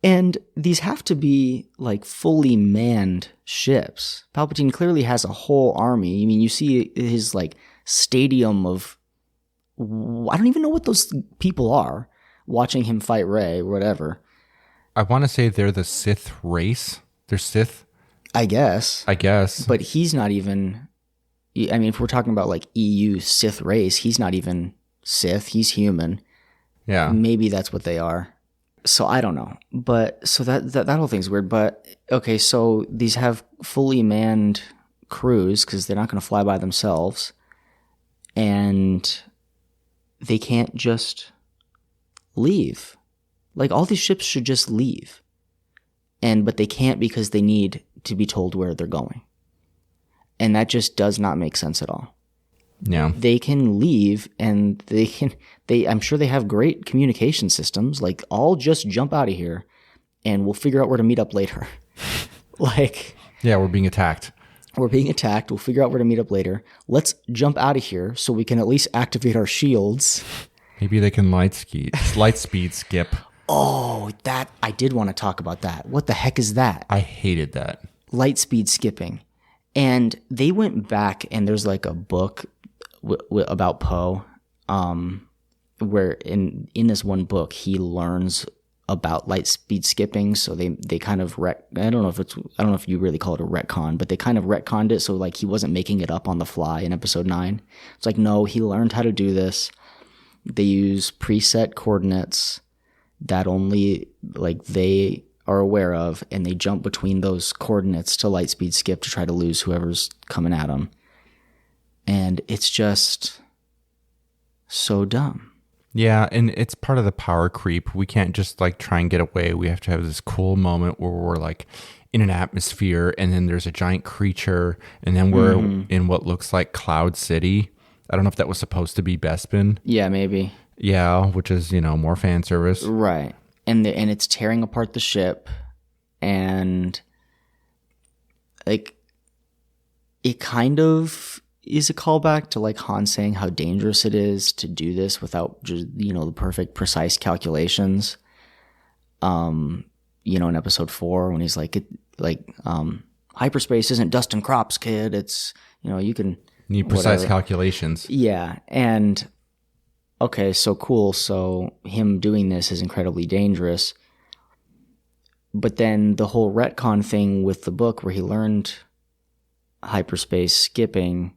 And these have to be like fully manned ships. Palpatine clearly has a whole army. I mean, you see his like stadium of, I don't even know what those people are watching him fight Rey or whatever. I want to say they're the Sith race. They're Sith. I guess. But he's not even, I mean, if we're talking about like EU Sith race, he's not even Sith. He's human. Yeah. Maybe that's what they are. So I don't know. But so that whole thing's weird. But okay, so these have fully manned crews because they're not going to fly by themselves. And they can't just leave. Like all these ships should just leave. But they can't because they need to be told where they're going. And that just does not make sense at all. Yeah. They can leave and I'm sure they have great communication systems. Like, I'll just jump out of here and we'll figure out where to meet up later. Like, yeah, we're being attacked. We'll figure out where to meet up later. Let's jump out of here so we can at least activate our shields. Maybe they can light speed skip. Oh, that I did want to talk about that. What the heck is that? I hated that. Light speed skipping. And they went back and there's like a book about Poe, where in this one book he learns about light speed skipping. So they kind of I don't know if you really call it a retcon, but they kind of retconned it. So like he wasn't making it up on the fly in episode 9. It's like, no, he learned how to do this. They use preset coordinates that only like they are aware of, and they jump between those coordinates to light speed skip to try to lose whoever's coming at them. And it's just so dumb. Yeah, and it's part of the power creep. We can't just like try and get away. We have to have this cool moment where we're like in an atmosphere, and then there's a giant creature, and then we're in what looks like Cloud City. I don't know if that was supposed to be Bespin. Yeah, maybe. Yeah, which is, more fan service. Right. And it's tearing apart the ship, and like it kind of is a callback to like Han saying how dangerous it is to do this without just, the perfect precise calculations. In episode 4 when he's like hyperspace isn't dust and crops, kid. It's, you can need precise calculations. Yeah. And okay, so cool. So him doing this is incredibly dangerous. But then the whole retcon thing with the book where he learned hyperspace skipping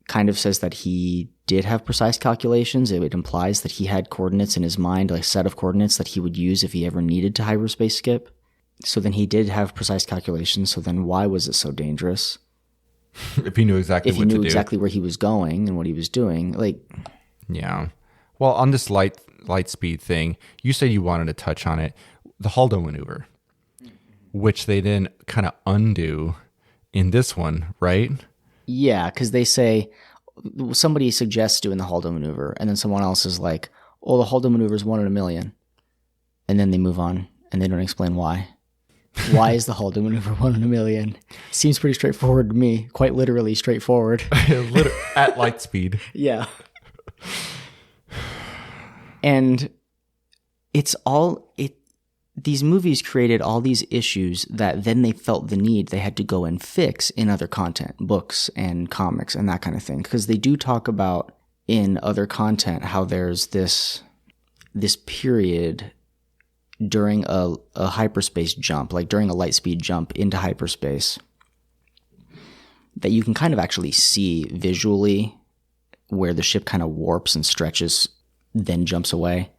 kind of says that he did have precise calculations. It implies that he had coordinates in his mind, like a set of coordinates that he would use if he ever needed to hyperspace skip. So then he did have precise calculations. So then why was it so dangerous? If he knew exactly what to do. Exactly where he was going and what he was doing. Yeah. Well, on this light speed thing, you said you wanted to touch on it. The Haldo maneuver, which they then kind of undo in this one, right? Yeah, because they say, somebody suggests doing the Haldo maneuver, and then someone else is like, oh, the Haldo maneuver is 1 in a million. And then they move on, and they don't explain why. Why is the Haldo maneuver 1 in a million? Seems pretty straightforward to me. Quite literally straightforward. At light speed. Yeah. And these movies created all these issues that then they felt the need they had to go and fix in other content, books and comics and that kind of thing. Because they do talk about in other content how there's this period during a hyperspace jump, like during a light speed jump into hyperspace, that you can kind of actually see visually where the ship kind of warps and stretches, then jumps away.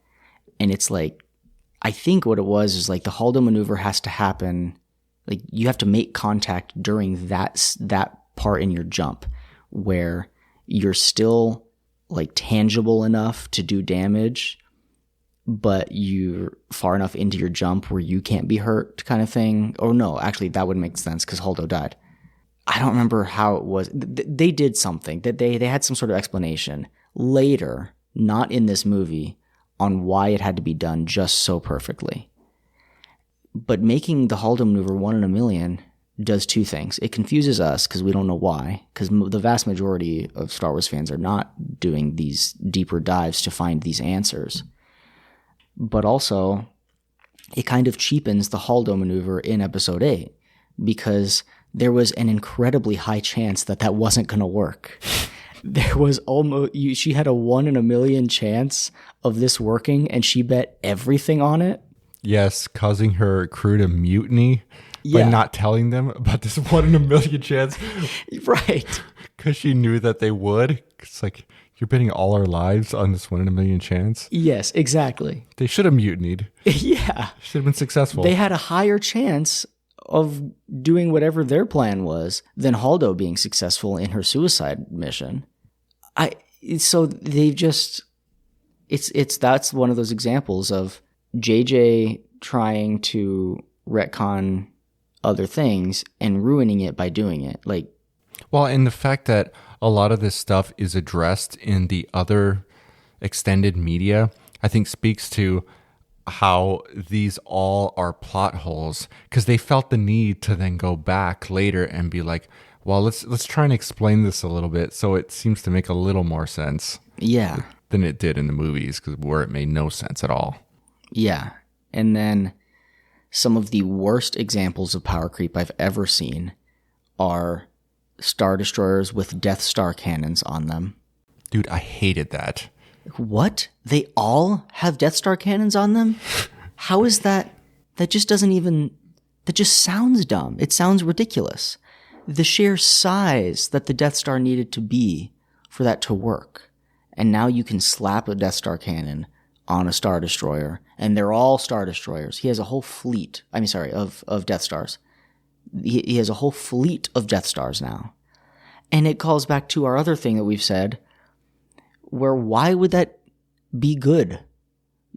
And it's like, I think what it was is like the Haldo maneuver has to happen. Like you have to make contact during that part in your jump where you're still like tangible enough to do damage, but you're far enough into your jump where you can't be hurt kind of thing. Or no, actually that would make sense because Haldo died. I don't remember how it was. They did something that they had some sort of explanation later, not in this movie, on why it had to be done just so perfectly. But making the Haldo maneuver 1 in a million does two things. It confuses us because we don't know why, because the vast majority of Star Wars fans are not doing these deeper dives to find these answers. But also, it kind of cheapens the Haldo maneuver in Episode 8 because there was an incredibly high chance that wasn't going to work. There was she had a 1 in a million chance of this working, and she bet everything on it. Yes, causing her crew to mutiny by not telling them about this 1 in a million chance. Right. Because she knew that they would. It's like, you're betting all our lives on this 1 in a million chance? Yes, exactly. They should have mutinied. Yeah. Should have been successful. They had a higher chance of doing whatever their plan was than Haldo being successful in her suicide mission. So they've just, that's one of those examples of JJ trying to retcon other things and ruining it by doing it. Well, and the fact that a lot of this stuff is addressed in the other extended media, I think speaks to how these all are plot holes, because they felt the need to then go back later and be like, well, let's try and explain this a little bit so it seems to make a little more sense. Yeah. Than it did in the movies, where it made no sense at all. Yeah. And then some of the worst examples of power creep I've ever seen are Star Destroyers with Death Star cannons on them. Dude, I hated that. What? They all have Death Star cannons on them? How is that? That just sounds dumb. It sounds ridiculous. The sheer size that the Death Star needed to be for that to work. And now you can slap a Death Star cannon on a Star Destroyer, and they're all Star Destroyers. He has a whole fleet, of Death Stars. He has a whole fleet of Death Stars now. And it calls back to our other thing that we've said, where why would that be good?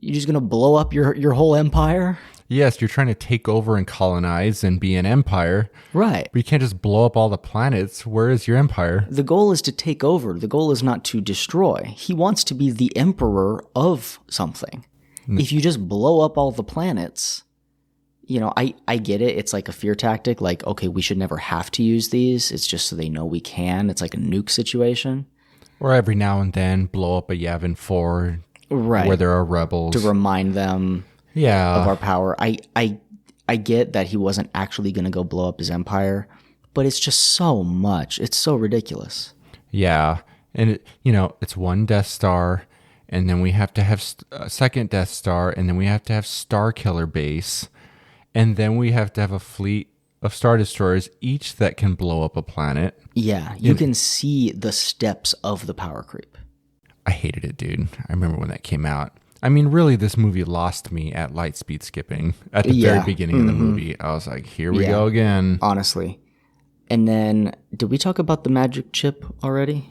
You're just going to blow up your whole empire? Yes, you're trying to take over and colonize and be an empire. Right. But you can't just blow up all the planets. Where is your empire? The goal is to take over. The goal is not to destroy. He wants to be the emperor of something. If you just blow up all the planets, you know, I get it. It's like a fear tactic. Like, okay, we should never have to use these. It's just so they know we can. It's like a nuke situation. Or every now and then blow up a Yavin 4 Right. where there are rebels. To remind them of our power. I get that he wasn't actually going to go blow up his empire, but it's just so much. It's so ridiculous. Yeah. And, it's one Death Star, and then we have to have a second Death Star, and then we have to have Star Killer Base, and then we have to have a fleet of Star Destroyers, each that can blow up a planet. Yeah, you can see the steps of the power creep. I hated it, dude. I remember when that came out. I mean, really, this movie lost me at light speed skipping at the very beginning of the movie. I was like, here we go again. Honestly. And then, did we talk about the magic chip already?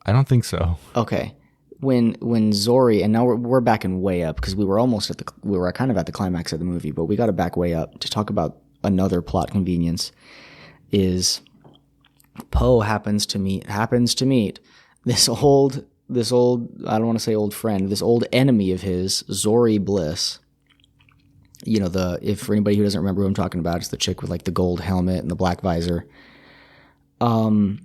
I don't think so. Okay. When Zori, and now we're backing way up because we were kind of at the climax of the movie, but we got to back way up to talk about another plot convenience. Is Poe happens to meet this old I don't want to say old friend, this old enemy of his, Zori Bliss. You know, if for anybody who doesn't remember who I'm talking about, it's the chick with like the gold helmet and the black visor. And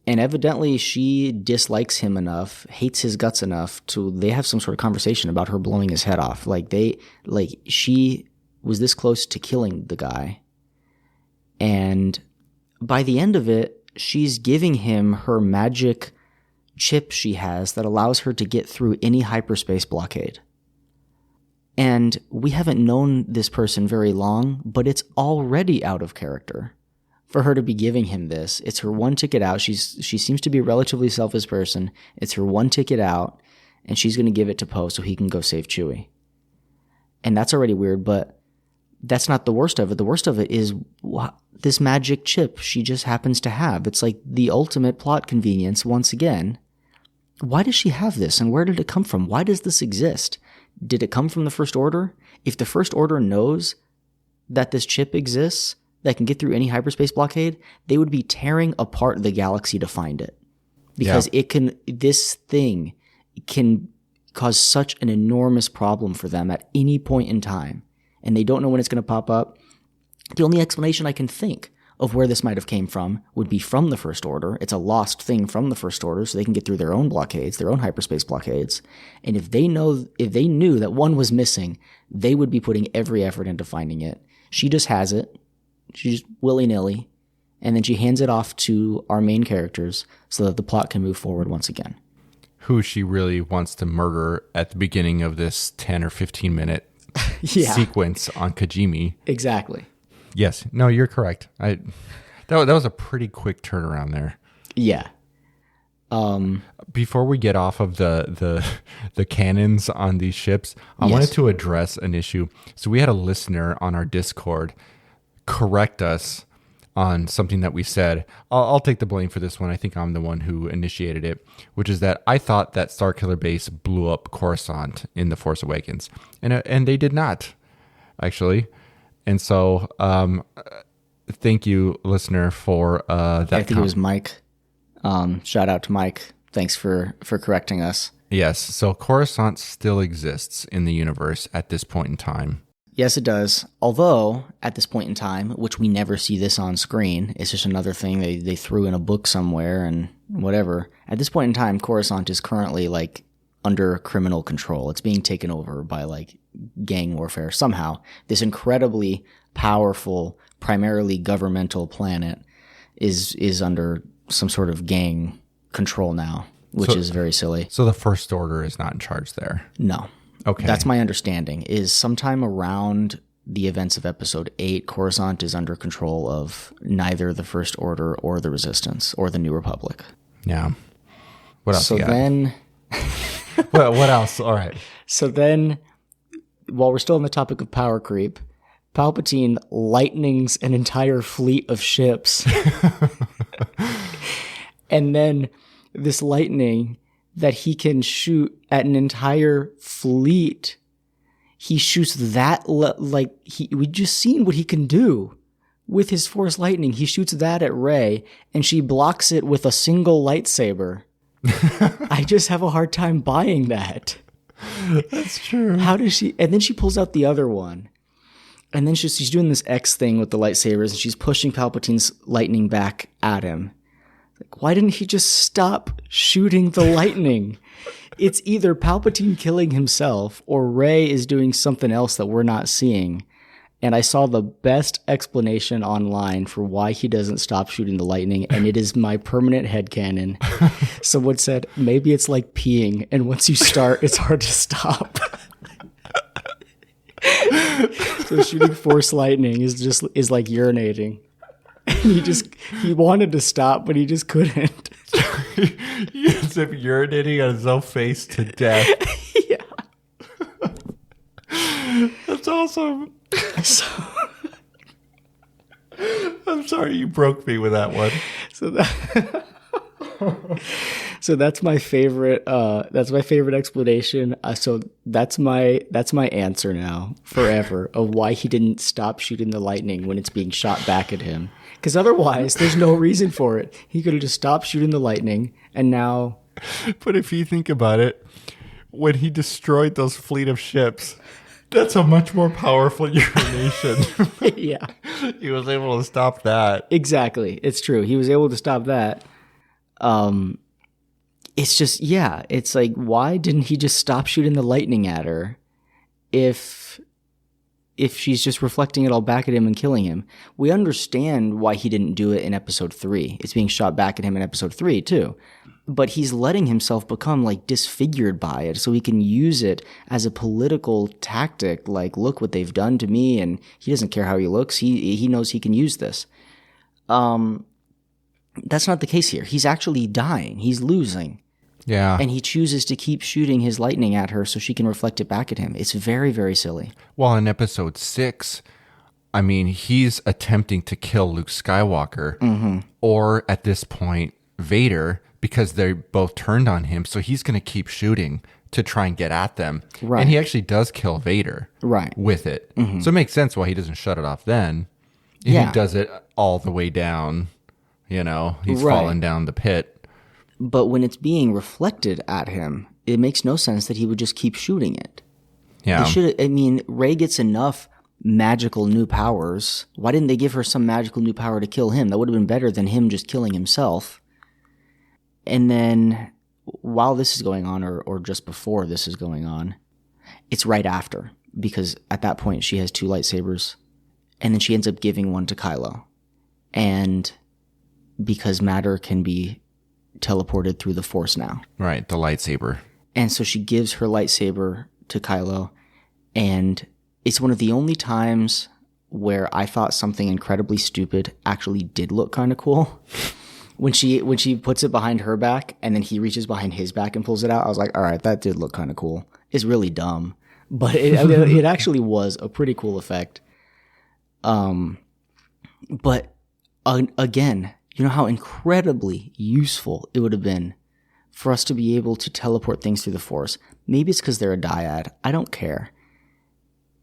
evidently she dislikes him enough, hates his guts enough they have some sort of conversation about her blowing his head off. She was this close to killing the guy. And by the end of it, she's giving him her magic chip she has that allows her to get through any hyperspace blockade. And we haven't known this person very long, but it's already out of character for her to be giving him this. It's her one ticket out. She seems to be a relatively selfish person. It's her one ticket out, and she's going to give it to Poe so he can go save Chewie. And that's already weird, but that's not the worst of it. The worst of it is this magic chip she just happens to have. It's like the ultimate plot convenience once again. Why does she have this, and where did it come from? Why does this exist? Did it come from the First Order? If the First Order knows that this chip exists that can get through any hyperspace blockade, they would be tearing apart the galaxy to find it. Because this thing can cause such an enormous problem for them at any point in time. And they don't know when it's going to pop up. The only explanation I can think of where this might have came from would be from the First Order. It's a lost thing from the First Order, so they can get through their own blockades, their own hyperspace blockades. And if they knew that one was missing, they would be putting every effort into finding it. She just has it. She just willy-nilly. And then she hands it off to our main characters so that the plot can move forward once again. Who she really wants to murder at the beginning of this 10 or 15 minute sequence on Kijimi. Exactly. Yes. No, you're correct. That was a pretty quick turnaround there. Yeah. Before we get off of the cannons on these ships, I wanted to address an issue. So we had a listener on our Discord correct us on something that we said. I'll take the blame for this one. I think I'm the one who initiated it, which is that I thought that Starkiller Base blew up Coruscant in The Force Awakens, and they did not, actually. And so, thank you, listener, for that. I think it was Mike. Shout out to Mike. Thanks for correcting us. Yes. So Coruscant still exists in the universe at this point in time. Yes, it does. Although, at this point in time, which we never see this on screen, it's just another thing they threw in a book somewhere and whatever. At this point in time, Coruscant is currently under criminal control. It's being taken over by gang warfare somehow. This incredibly powerful, primarily governmental planet is under some sort of gang control now, which is very silly. So the First Order is not in charge there? No. Okay. That's my understanding, is sometime around the events of Episode 8, Coruscant is under control of neither the First Order or the Resistance or the New Republic. Yeah. What else So you got? then... what else? All right. So then, while we're still on the topic of power creep, Palpatine lightnings an entire fleet of ships. And then this lightning that he can shoot at an entire fleet. He shoots that, we just seen what he can do with his Force lightning. He shoots that at Rey, and she blocks it with a single lightsaber. I just have a hard time buying that. That's true. How does she? And then she pulls out the other one, and then she's doing this X thing with the lightsabers, and she's pushing Palpatine's lightning back at him. Like, why didn't he just stop shooting the lightning? It's either Palpatine killing himself or Rey is doing something else that we're not seeing. And I saw the best explanation online for why he doesn't stop shooting the lightning, and it is my permanent headcanon. Someone said, maybe it's like peeing, and once you start, it's hard to stop. So shooting Force lightning is like urinating. And he wanted to stop, but he just couldn't. He ends up urinating on his own face to death. Yeah. That's awesome. I'm sorry you broke me with that one. So that's my favorite. That's my favorite explanation. So that's my answer now forever of why he didn't stop shooting the lightning when it's being shot back at him. Because otherwise, there's no reason for it. He could have just stopped shooting the lightning, and now. But if you think about it, when he destroyed those fleet of ships, that's a much more powerful urination. Yeah, he was able to stop that. Exactly, it's true. He was able to stop that. It's just, yeah, it's like, why didn't he just stop shooting the lightning at her if she's just reflecting it all back at him and killing him? We understand why he didn't do it in episode 3. It's being shot back at him in episode 3 too. But he's letting himself become like disfigured by it so he can use it as a political tactic. Like, look what they've done to me, and he doesn't care how he looks. He knows he can use this. That's not the case here. He's actually dying. He's losing. Yeah. And he chooses to keep shooting his lightning at her so she can reflect it back at him. It's very, very silly. Well, in episode 6, I mean, he's attempting to kill Luke Skywalker or at this point, Vader, because they both turned on him. So he's going to keep shooting to try and get at them. Right. And he actually does kill Vader with it. So it makes sense why he doesn't shut it off then. He does it all the way down. You know, he's falling down the pit. But when it's being reflected at him, it makes no sense that he would just keep shooting it. Yeah. Rey gets enough magical new powers. Why didn't they give her some magical new power to kill him? That would have been better than him just killing himself. And then while this is going on, or just before this is going on, it's right after. Because at that point, she has 2 lightsabers. And then she ends up giving one to Kylo. And because matter can be teleported through the Force now. Right, the lightsaber. And so she gives her lightsaber to Kylo, and it's one of the only times where I thought something incredibly stupid actually did look kind of cool. When she puts it behind her back, and then he reaches behind his back and pulls it out, I was like, all right, that did look kind of cool. It's really dumb, but it actually was a pretty cool effect. But again, you know how incredibly useful it would have been for us to be able to teleport things through the Force. Maybe it's because they're a dyad. I don't care.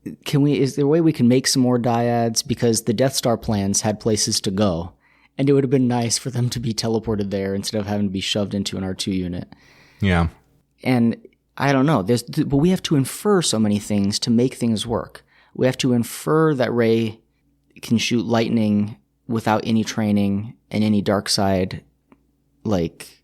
Is there a way we can make some more dyads? Because the Death Star plans had places to go, and it would have been nice for them to be teleported there instead of having to be shoved into an R2 unit. Yeah. And I don't know. But we have to infer so many things to make things work. We have to infer that Rey can shoot lightning without any training and any dark side like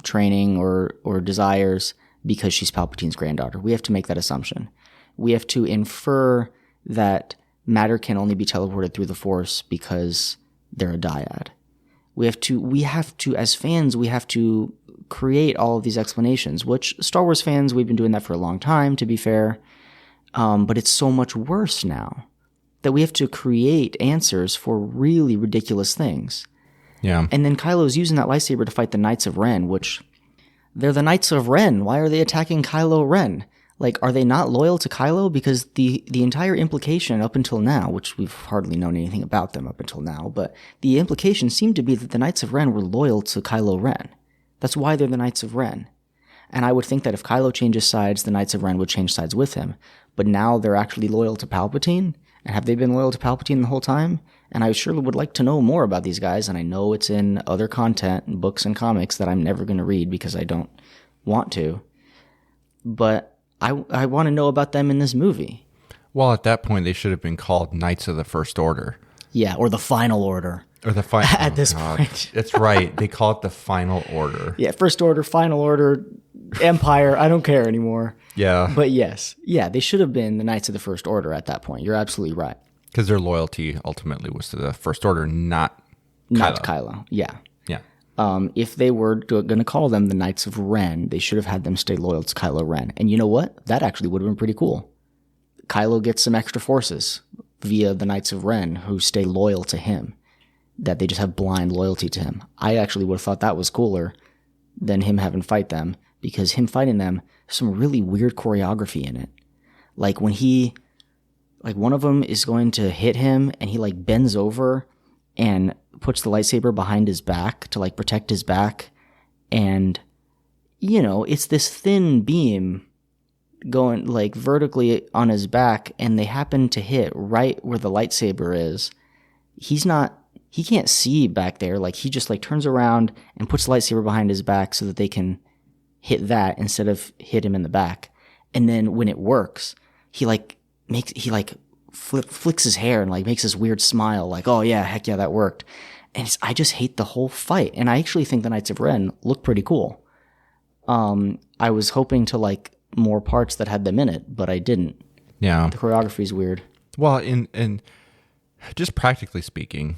training or desires because she's Palpatine's granddaughter. We have to make that assumption. We have to infer that matter can only be teleported through the Force because they're a dyad. We have to, as fans, we have to create all of these explanations, which Star Wars fans, we've been doing that for a long time, to be fair. But it's so much worse now that we have to create answers for really ridiculous things. Yeah. And then Kylo's using that lightsaber to fight the Knights of Ren, which they're the Knights of Ren. Why are they attacking Kylo Ren? Like, are they not loyal to Kylo? Because the entire implication up until now, which we've hardly known anything about them up until now, but the implication seemed to be that the Knights of Ren were loyal to Kylo Ren. That's why they're the Knights of Ren. And I would think that if Kylo changes sides, the Knights of Ren would change sides with him. But now they're actually loyal to Palpatine. And have they been loyal to Palpatine the whole time? And I surely would like to know more about these guys. And I know it's in other content, books and comics that I'm never going to read because I don't want to. But I want to know about them in this movie. Well, at that point, they should have been called Knights of the First Order. Yeah, or the Final Order. Or the final. At this point. That's right. They call it the Final Order. Yeah, First Order, Final Order, Empire. I don't care anymore. Yeah. But yes. Yeah, they should have been the Knights of the First Order at that point. You're absolutely right. Because their loyalty ultimately was to the First Order, not Kylo. Yeah. Yeah. If they were going to call them the Knights of Ren, they should have had them stay loyal to Kylo Ren. And you know what? That actually would have been pretty cool. Kylo gets some extra forces via the Knights of Ren who stay loyal to him, that they just have blind loyalty to him. I actually would have thought that was cooler than him having to fight them, because him fighting them, there's some really weird choreography in it. Like when one of them is going to hit him and he like bends over and puts the lightsaber behind his back to like protect his back. And, you know, it's this thin beam going like vertically on his back, and they happen to hit right where the lightsaber is. He can't see back there. Like he just like turns around and puts the lightsaber behind his back so that they can hit that instead of hit him in the back. And then when it works, he flicks his hair and like makes this weird smile like, oh yeah, heck yeah, that worked. And I just hate the whole fight. And I actually think the Knights of Ren look pretty cool. I was hoping to like more parts that had them in it, but I didn't. Yeah. The choreography is weird. Well, in just practically speaking,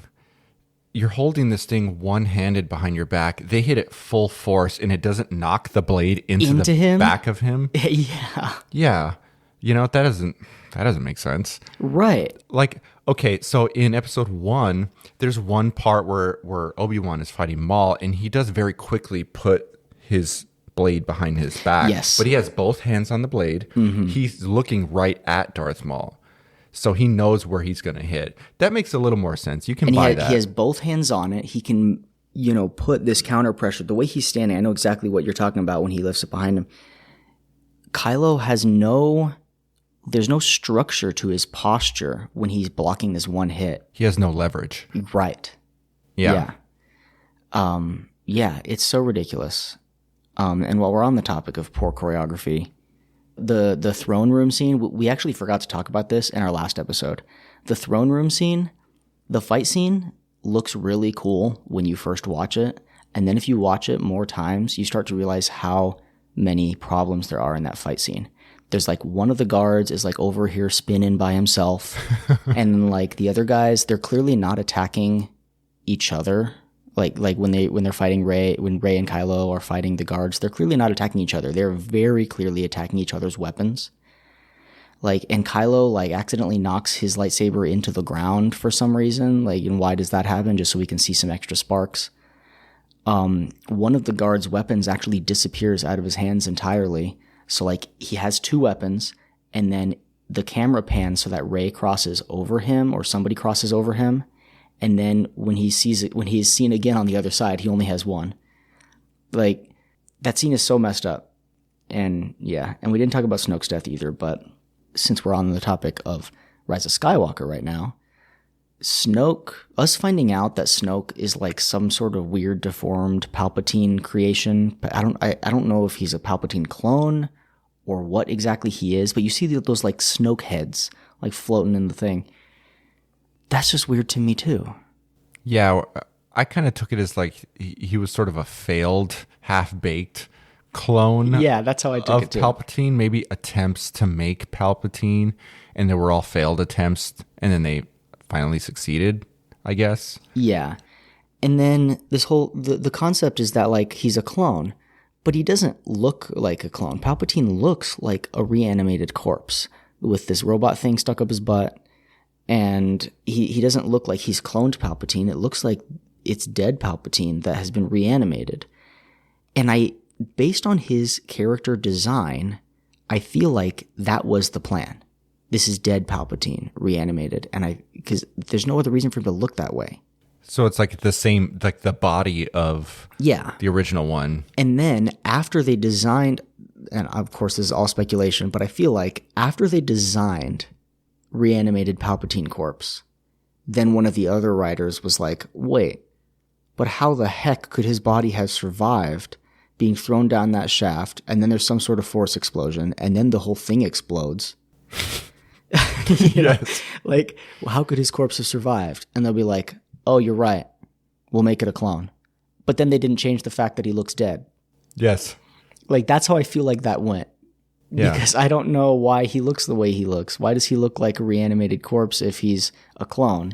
you're holding this thing one-handed behind your back. They hit it full force, and it doesn't knock the blade into the him? back of him. Yeah. Yeah. You know, that doesn't make sense. Right. Like, okay, so in episode 1, there's one part where Obi-Wan is fighting Maul, and he does very quickly put his blade behind his back. Yes. But he has both hands on the blade. Mm-hmm. He's looking right at Darth Maul. So he knows where he's going to hit. That makes a little more sense. You can buy that. He has both hands on it. He can, you know, put this counter pressure. The way he's standing, I know exactly what you're talking about when he lifts it behind him. Kylo has there's no structure to his posture when he's blocking this one hit. He has no leverage. Right. Yeah. Yeah, it's so ridiculous. And while we're on the topic of poor choreography, the throne room scene, we actually forgot to talk about this in our last episode. The throne room scene, the fight scene looks really cool when you first watch it. And then if you watch it more times, you start to realize how many problems there are in that fight scene. There's like one of the guards is like over here spinning by himself. And like the other guys, they're clearly not attacking each other. Like when they're fighting Rey, when Rey and Kylo are fighting the guards, they're clearly not attacking each other. They're very clearly attacking each other's weapons. Like, and Kylo like accidentally knocks his lightsaber into the ground for some reason. Like, and why does that happen? Just so we can see some extra sparks. One of the guards' weapons actually disappears out of his hands entirely. So like he has two weapons, and then the camera pans so that Rey crosses over him or somebody crosses over him. And then when he sees it, when he is seen again on the other side, he only has one. Like, that scene is so messed up. And yeah, and we didn't talk about Snoke's death either, but since we're on the topic of Rise of Skywalker right now, us finding out that Snoke is like some sort of weird deformed Palpatine creation. I don't know if he's a Palpatine clone or what exactly he is, but you see those like Snoke heads like floating in the thing. That's just weird to me too. Yeah, I kind of took it as like he was sort of a failed, half-baked clone. Yeah, that's how I took it too. Of Palpatine, maybe attempts to make Palpatine, and they were all failed attempts, and then they finally succeeded, I guess. Yeah. And then this whole the concept is that like he's a clone, but he doesn't look like a clone. Palpatine looks like a reanimated corpse with this robot thing stuck up his butt. And he doesn't look like he's cloned Palpatine. It looks like it's dead Palpatine that has been reanimated. And based on his character design, I feel like that was the plan. This is dead Palpatine reanimated. And because there's no other reason for him to look that way. So it's like the same, like the body of Yeah. the original one. And then after they designed, and of course this is all speculation, but I feel like after they designed reanimated Palpatine corpse, then one of the other writers was like, wait, but how the heck could his body have survived being thrown down that shaft, and then there's some sort of force explosion, and then the whole thing explodes? You know? Like, well, how could his corpse have survived? And they'll be like, oh, you're right. We'll make it a clone. But then they didn't change the fact that he looks dead. Yes. Like, that's how I feel like that went. Yeah. Because I don't know why he looks the way he looks. Why does he look like a reanimated corpse if he's a clone?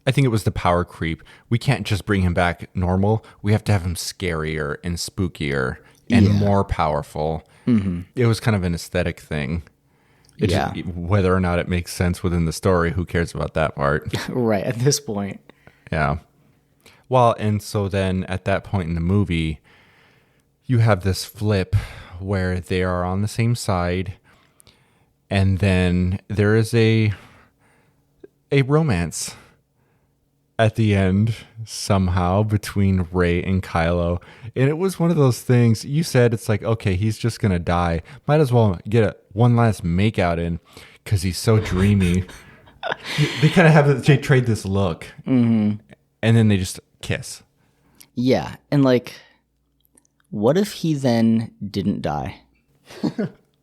I think it was the power creep. We can't just bring him back normal. We have to have him scarier and spookier and more powerful. Mm-hmm. It was kind of an aesthetic thing. Whether or not it makes sense within the story, who cares about that part? Right, at this point. Yeah. Well, and so then at that point in the movie, you have this flip where they are on the same side, and then there is a romance at the end somehow between Rey and Kylo. And it was one of those things, you said it's like, okay, he's just going to die. Might as well get one last makeout in because he's so dreamy. They kind of they trade this look. Mm-hmm. And then they just kiss. Yeah. And like, what if he then didn't die?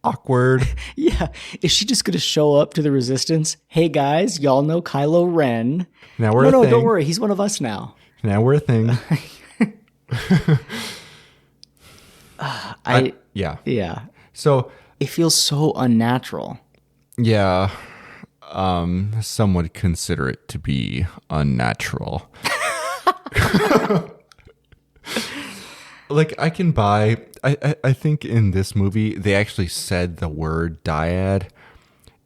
Awkward. Yeah. Is she just going to show up to the Resistance? Hey guys, y'all know Kylo Ren. Now we're a thing. No, don't worry. He's one of us now. Now we're a thing. Yeah. Yeah. So it feels so unnatural. Yeah. Some would consider it to be unnatural. Like, I can buy, I think in this movie, they actually said the word dyad.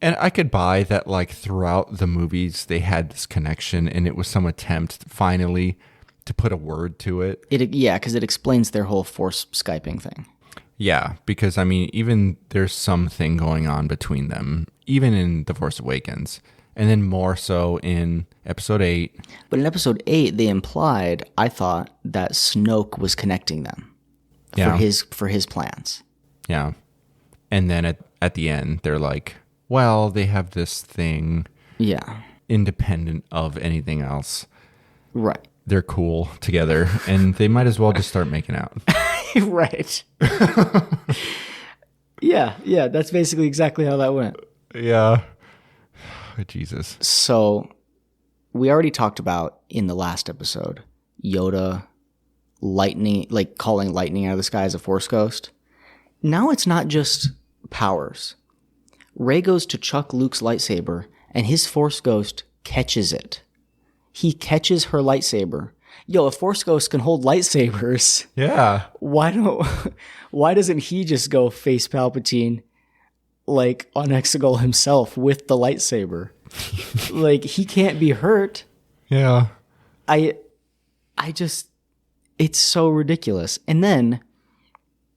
And I could buy that, like, throughout the movies, they had this connection, and it was some attempt, finally, to put a word to it. Yeah, because it explains their whole Force Skyping thing. Yeah, because, I mean, even there's something going on between them, even in The Force Awakens, and then more so in Episode 8. But in Episode 8, they implied, I thought, that Snoke was connecting them for his plans. Yeah. And then at the end, they're like, well, they have this thing. Yeah. Independent of anything else. Right. They're cool together, and they might as well just start making out. Right. Yeah, that's basically exactly how that went. Yeah. Jesus. So, we already talked about in the last episode, Yoda calling lightning out of the sky as a Force ghost. Now it's not just powers. Rey goes to chuck Luke's lightsaber, and his Force ghost catches it. He catches her lightsaber. Yo, if Force ghosts can hold lightsabers, yeah, why doesn't he just go face Palpatine like on Exegol himself with the lightsaber? Like, he can't be hurt. Yeah. I just, it's so ridiculous. And then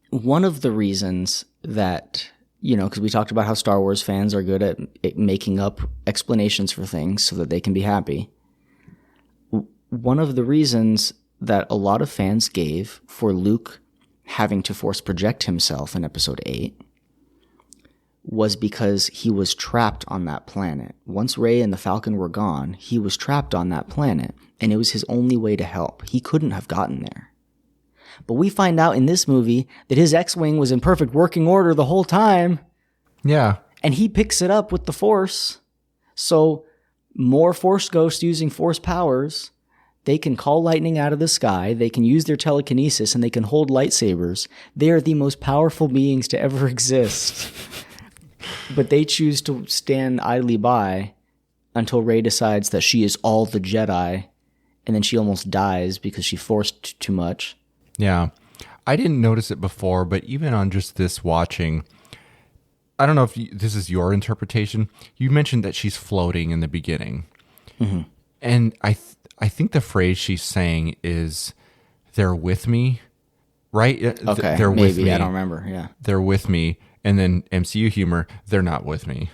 one of the reasons that, because we talked about how Star Wars fans are good at making up explanations for things so that they can be happy. One of the reasons that a lot of fans gave for Luke having to force project himself in Episode 8 was because he was trapped on that planet. Once Rey and the Falcon were gone, he was trapped on that planet, and it was his only way to help. He couldn't have gotten there. But we find out in this movie that his X-Wing was in perfect working order the whole time. Yeah. And he picks it up with the Force. So, more Force ghosts using Force powers. They can call lightning out of the sky, they can use their telekinesis, and they can hold lightsabers. They are the most powerful beings to ever exist. But they choose to stand idly by until Rey decides that she is all the Jedi, and then she almost dies because she forced too much. Yeah. I didn't notice it before, but even on just this watching, I don't know if this is your interpretation. You mentioned that she's floating in the beginning. Mm-hmm. And I think the phrase she's saying is, they're with me, right? Okay, they're maybe, with me. I don't remember, yeah. They're with me. And then MCU humor, they're not with me.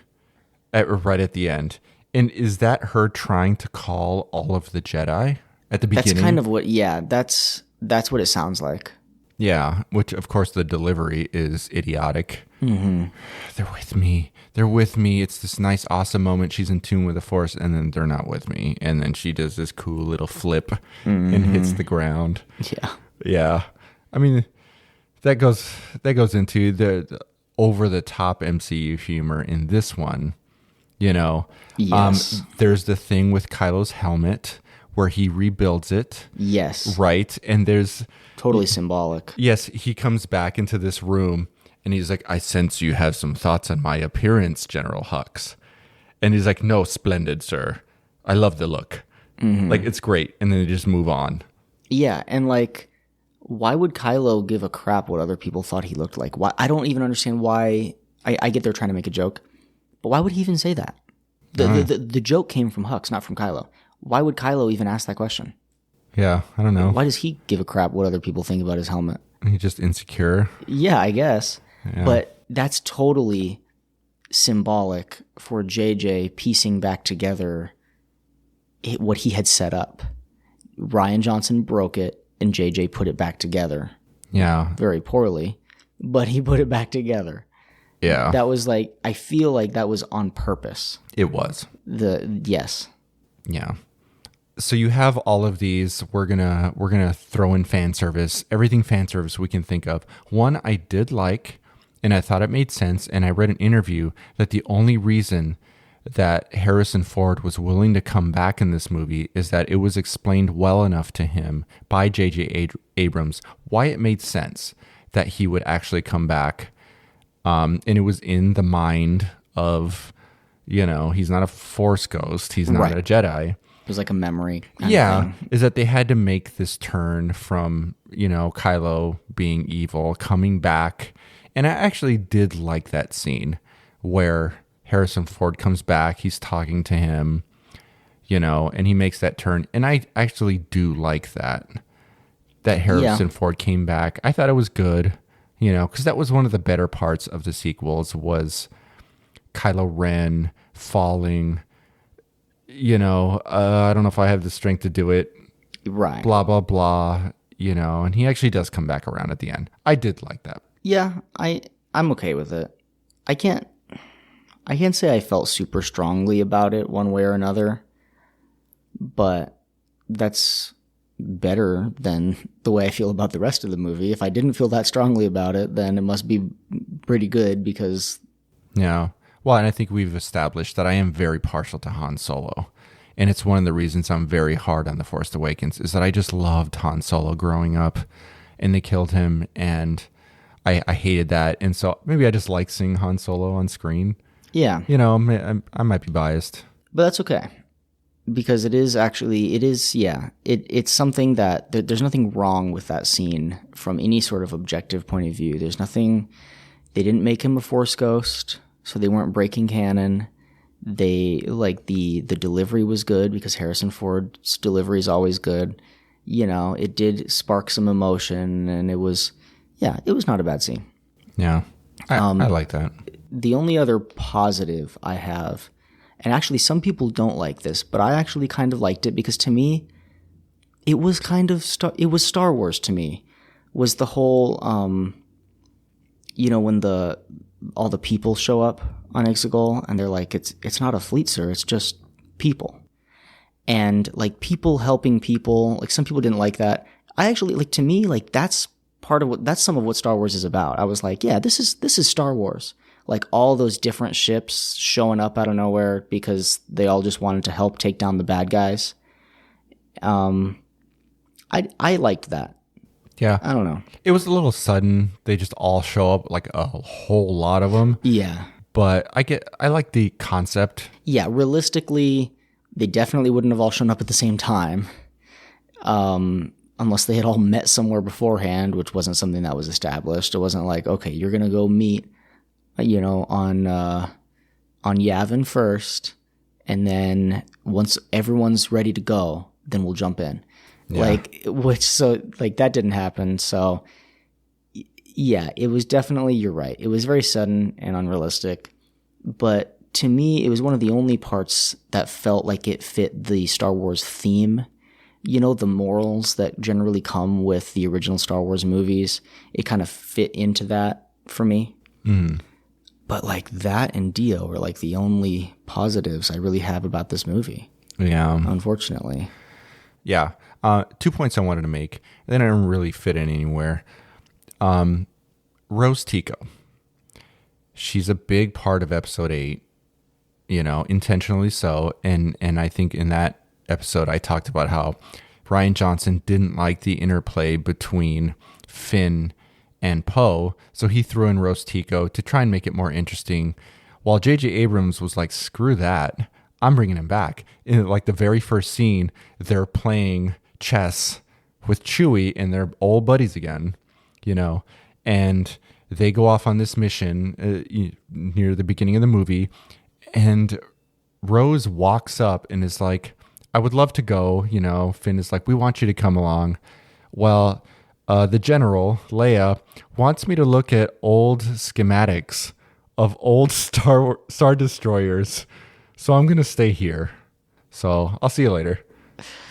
Right at the end. And is that her trying to call all of the Jedi at the beginning. That's kind of what, that's what it sounds like. Yeah, which of course the delivery is idiotic. Mm-hmm. They're with me. They're with me. It's this nice, awesome moment. She's in tune with the Force, and then they're not with me. And then she does this cool little flip and hits the ground. Yeah. Yeah. I mean, that goes into the over the top MCU humor in this one. You know, Yes. There's the thing with Kylo's helmet where he rebuilds it. Yes. Right. And there's Totally symbolic. yes, he comes back into this room and he's like, I sense you have some thoughts on my appearance, General Hux. And he's like, no, splendid, sir. I love the look. Like, it's great. And then they just move on. Yeah, and like, why would Kylo give a crap what other people thought he looked like? Why? I don't even understand why. I get they're trying to make a joke, but why would he even say that? The joke came from Hux, not from Kylo. Why would Kylo even ask that question? Yeah, I don't know. Why does he give a crap what other people think about his helmet? He's just insecure. Yeah, I guess. Yeah. But that's totally symbolic for JJ piecing back together what he had set up. Rian Johnson broke it, and JJ put it back together. Yeah. Very poorly, but he put it back together. Yeah. That was like, I feel like that was on purpose. It was. Yes. Yeah. So you have all of these. We're gonna throw in fan service, everything fan service we can think of. One I did like, and I thought it made sense. And I read an interview that the only reason that Harrison Ford was willing to come back in this movie is that it was explained well enough to him by J.J. Abrams why it made sense that he would actually come back. And it was in the mind of, he's not a Force ghost. He's not Right. a Jedi. It was like a memory kind of Yeah, thing. is that they had to make this turn from, Kylo being evil, coming back. And I actually did like that scene where Harrison Ford comes back, he's talking to him, and he makes that turn. And I actually do like that Harrison Ford came back. I thought it was good, because that was one of the better parts of the sequels was Kylo Ren falling, I don't know if I have the strength to do it, Right. blah, blah, blah, and he actually does come back around at the end. I did like that. Yeah, I'm okay with it. I can't say I felt super strongly about it one way or another, but that's better than the way I feel about the rest of the movie. If I didn't feel that strongly about it, then it must be pretty good because... Yeah. Well, and I think we've established that I am very partial to Han Solo. And it's one of the reasons I'm very hard on The Force Awakens is that I just loved Han Solo growing up and they killed him and I hated that. And so maybe I just like seeing Han Solo on screen. Yeah. I might be biased. But that's okay. Because it's something that there's nothing wrong with that scene from any sort of objective point of view. There's nothing, they didn't make him a Force ghost, so they weren't breaking canon. They, like, the delivery was good because Harrison Ford's delivery is always good. It did spark some emotion and it was not a bad scene. Yeah. I like that. The only other positive I have, and actually some people don't like this, but I actually kind of liked it because to me, it was it was Star Wars to me, was the whole, when all the people show up on Exegol and they're like, it's not a fleet, sir, it's just people. And like people helping people, like some people didn't like that. I actually, like, to me, like that's some of what Star Wars is about. I was like, yeah, this is Star Wars. Like all those different ships showing up out of nowhere because they all just wanted to help take down the bad guys. I liked that. Yeah. I don't know. It was a little sudden. They just all show up, like a whole lot of them. Yeah. But I like the concept. Yeah. Realistically, they definitely wouldn't have all shown up at the same time. Unless they had all met somewhere beforehand, which wasn't something that was established. It wasn't like, okay, you're going to go meet, on Yavin first. And then once everyone's ready to go, then we'll jump in. Yeah. That didn't happen. So yeah, it was definitely, you're right. It was very sudden and unrealistic, but to me, it was one of the only parts that felt like it fit the Star Wars theme the morals that generally come with the original Star Wars movies, it kind of fit into that for me. But like that and Dio are like the only positives I really have about this movie. Yeah. Unfortunately. Yeah. 2 points I wanted to make. They didn't really fit in anywhere. Rose Tico. She's a big part of episode 8, intentionally so. And I think in that episode, I talked about how Rian Johnson didn't like the interplay between Finn and Poe, so he threw in Rose Tico to try and make it more interesting, while J.J. Abrams was like, screw that, I'm bringing him back. In like the very first scene, they're playing chess with Chewie and they're old buddies again, and they go off on this mission near the beginning of the movie, and Rose walks up and is like, I would love to go, Finn is like, we want you to come along. Well, the general, Leia, wants me to look at old schematics of old Star Destroyers, so I'm going to stay here. So I'll see you later.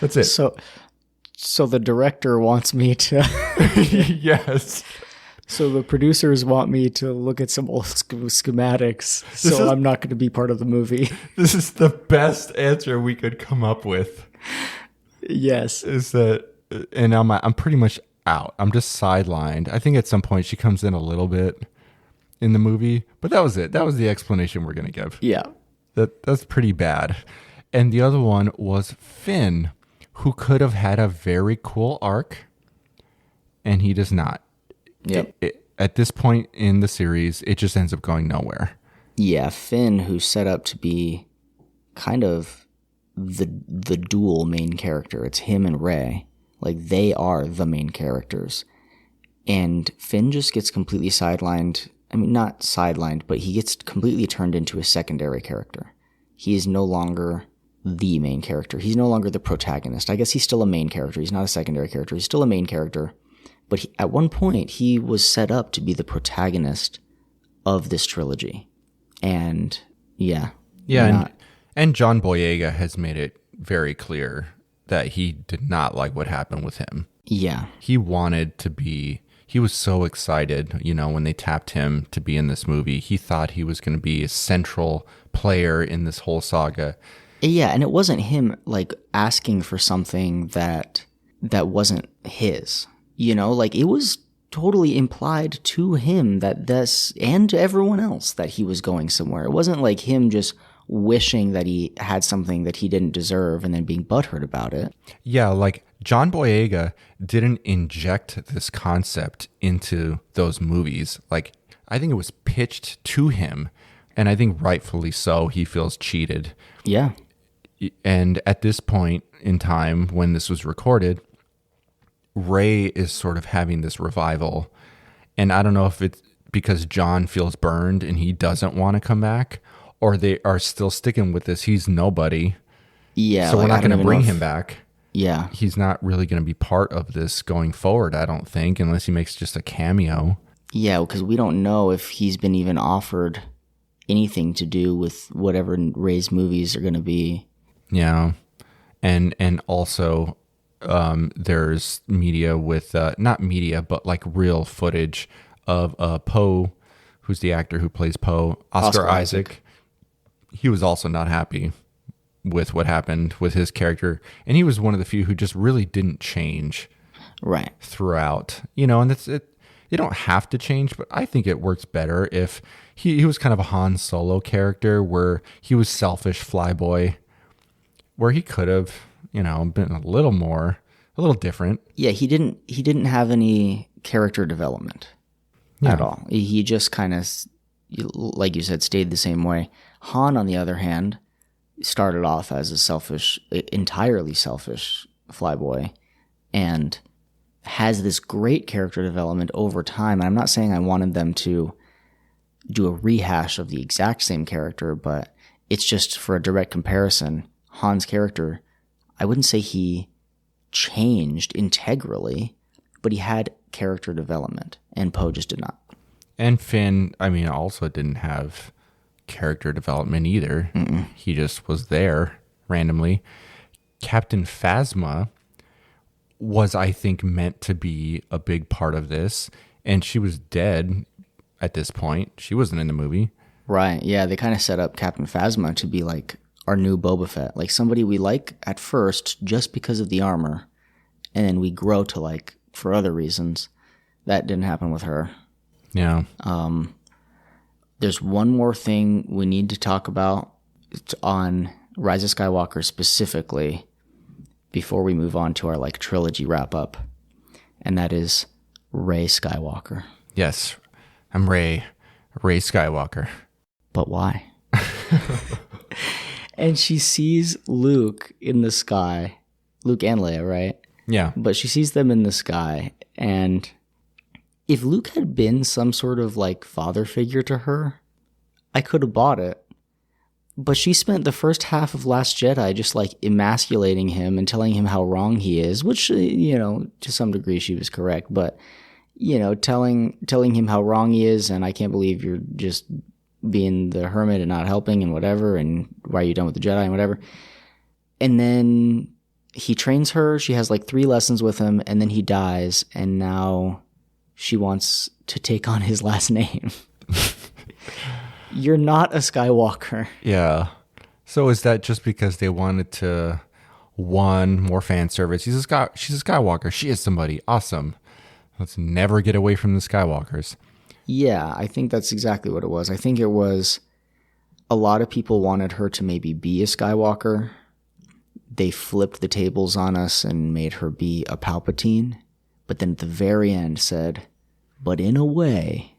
That's it. So the director wants me to... Yes. So the producers want me to look at some old schematics, so I'm not going to be part of the movie. This is the best answer we could come up with. Yes. Is that, and I'm pretty much out. I'm just sidelined. I think at some point she comes in a little bit in the movie, but that was it. That was the explanation we're going to give. Yeah. That's pretty bad. And the other one was Finn, who could have had a very cool arc, and he does not. Yep. At this point in the series, it just ends up going nowhere. Yeah, Finn, who's set up to be kind of the dual main character. It's him and Rey. Like, they are the main characters. And Finn just gets completely sidelined. I mean, not sidelined, but he gets completely turned into a secondary character. He is no longer the main character. He's no longer the protagonist. I guess he's still a main character. He's not a secondary character. He's still a main character. But at one point, he was set up to be the protagonist of this trilogy. And, yeah. Yeah, and John Boyega has made it very clear that he did not like what happened with him. Yeah. He wanted to be... He was so excited, when they tapped him to be in this movie. He thought he was going to be a central player in this whole saga. Yeah, and it wasn't him, like, asking for something that wasn't his. It was totally implied to him that this, and to everyone else, that he was going somewhere. It wasn't like him just wishing that he had something that he didn't deserve and then being butthurt about it. Yeah, like John Boyega didn't inject this concept into those movies. Like, I think it was pitched to him, and I think rightfully so, he feels cheated. Yeah. And at this point in time, when this was recorded, Rey is sort of having this revival. And I don't know if it's because John feels burned and he doesn't want to come back, or they are still sticking with this. He's nobody. Yeah. So we're not going to bring him back. Yeah. He's not really going to be part of this going forward, I don't think, unless he makes just a cameo. Yeah, because we don't know if he's been even offered anything to do with whatever Rey's movies are going to be. Yeah. And also... there's media with, not media, but like real footage of Poe, who's the actor who plays Poe, Oscar Isaac. He was also not happy with what happened with his character. And he was one of the few who just really didn't change throughout, and that's it. You don't have to change, but I think it works better if he was kind of a Han Solo character where he was selfish flyboy, where he could have, been a little different. Yeah, he didn't have any character development at all. He just kind of, like you said, stayed the same way. Han, on the other hand, started off as a entirely selfish flyboy, and has this great character development over time. And I'm not saying I wanted them to do a rehash of the exact same character, but it's just for a direct comparison. Han's character, I wouldn't say he changed integrally, but he had character development, and Poe just did not. And Finn, also didn't have character development either. Mm-mm. He just was there randomly. Captain Phasma, was, I think, meant to be a big part of this. And she was dead at this point. She wasn't in the movie. Right. Yeah, they kind of set up Captain Phasma to be like our new Boba Fett. Like somebody we like at first just because of the armor. And then we grow to like for other reasons. That didn't happen with her. Yeah. There's one more thing we need to talk about on Rise of Skywalker specifically before we move on to our like trilogy wrap up. And that is Rey Skywalker. Yes. I'm Rey Skywalker. But why? And she sees Luke in the sky. Luke and Leia, right? Yeah. But she sees them in the sky. And if Luke had been some sort of like father figure to her, I could have bought it. But she spent the first half of Last Jedi just like emasculating him and telling him how wrong he is, which, you know, to some degree she was correct. But, you know, telling him how wrong he is and I can't believe you're just being the hermit and not helping and whatever, and why are you done with the Jedi and whatever. And then he trains her. She has like 3 lessons with him, and then he dies, and now she wants to take on his last name. You're not a Skywalker. Yeah. So is that just because they wanted to, one, more fan service? She's a Skywalker. She is somebody. Awesome. Let's never get away from the Skywalkers. Yeah, I think that's exactly what it was. I think it was a lot of people wanted her to maybe be a Skywalker. They flipped the tables on us and made her be a Palpatine. But then at the very end said, but in a way,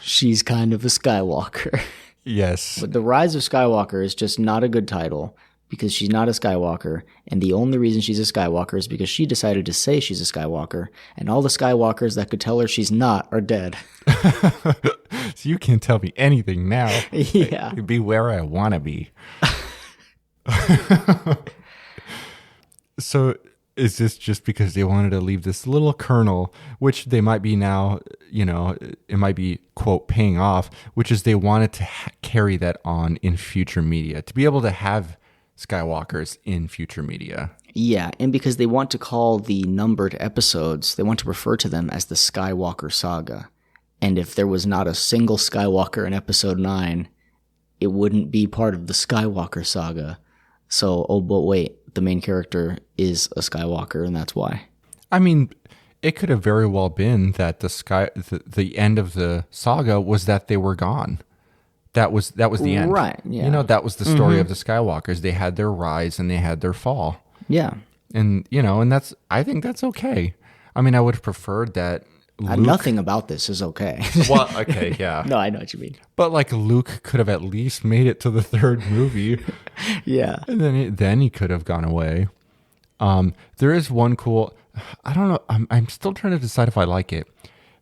she's kind of a Skywalker. Yes. But the Rise of Skywalker is just not a good title because she's not a Skywalker. And the only reason she's a Skywalker is because she decided to say she's a Skywalker. And all the Skywalkers that could tell her she's not are dead. So you can't tell me anything now. Yeah. Be where I want to be. So is this just because they wanted to leave this little kernel, which they might be now, you know, it might be, quote, paying off, which is they wanted to carry that on in future media, to be able to have Skywalkers in future media. Yeah, and because they want to call the numbered episodes, they want to refer to them as the Skywalker Saga. And if there was not a single Skywalker in Episode 9, it wouldn't be part of the Skywalker Saga. So, oh, but wait, the main character is a Skywalker, and that's why. I mean, it could have very well been that the end of the saga was that they were gone. That was the end. Right, yeah. You know, that was the story of the Skywalkers. They had their rise and they had their fall. Yeah. And, you know, and I think that's okay. I mean, I would have preferred that Luke... Nothing about this is okay. Well, okay, yeah. No, I know what you mean. But, like, Luke could have at least made it to the 3rd movie. Yeah. And then he could have gone away. There is one cool... I don't know. I'm still trying to decide if I like it.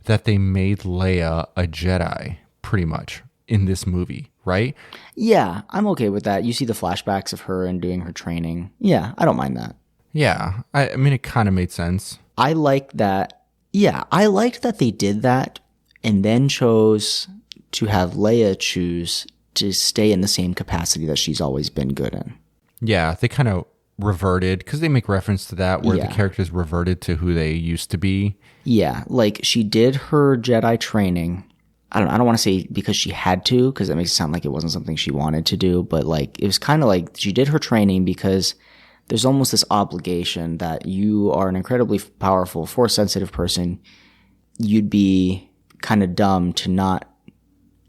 That they made Leia a Jedi, pretty much, in this movie, right? Yeah, I'm okay with that. You see the flashbacks of her and doing her training. Yeah, I don't mind that. Yeah. I mean, it kind of made sense. I like that. Yeah, I liked that they did that and then chose to have Leia choose to stay in the same capacity that she's always been good in. Yeah, they kind of reverted, because they make reference to that, where Yeah. the characters reverted to who they used to be. Yeah, like she did her Jedi training. I don't want to say because she had to, because that makes it sound like it wasn't something she wanted to do, but like it was kind of like she did her training because there's almost this obligation that you are an incredibly powerful, force-sensitive person. You'd be kind of dumb to not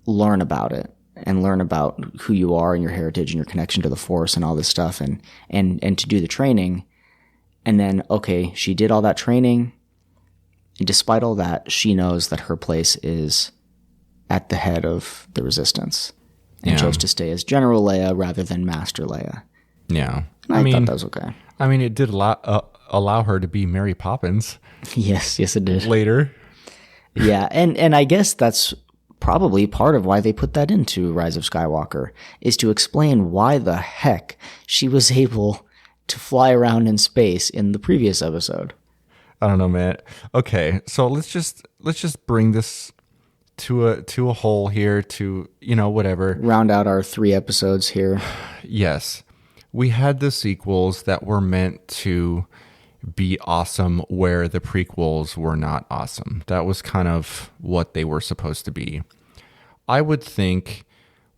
learn about it and learn about who you are and your heritage and your connection to the Force and all this stuff and to do the training. And then, okay, she did all that training. And despite all that, she knows that her place is at the head of the Resistance and Yeah. chose to stay as General Leia rather than Master Leia. Yeah. And I thought that was okay. I mean, it did allow her to be Mary Poppins Yes, it did. later. Yeah, and I guess that's probably part of why they put that into Rise of Skywalker, is to explain why the heck she was able to fly around in space in the previous episode. I don't know, man. Okay, so let's just bring this to a whole here, to, you know, whatever. Round out our 3 episodes here. Yes. we had the sequels that were meant to be awesome where the prequels were not awesome. That was kind of what they were supposed to be. I would think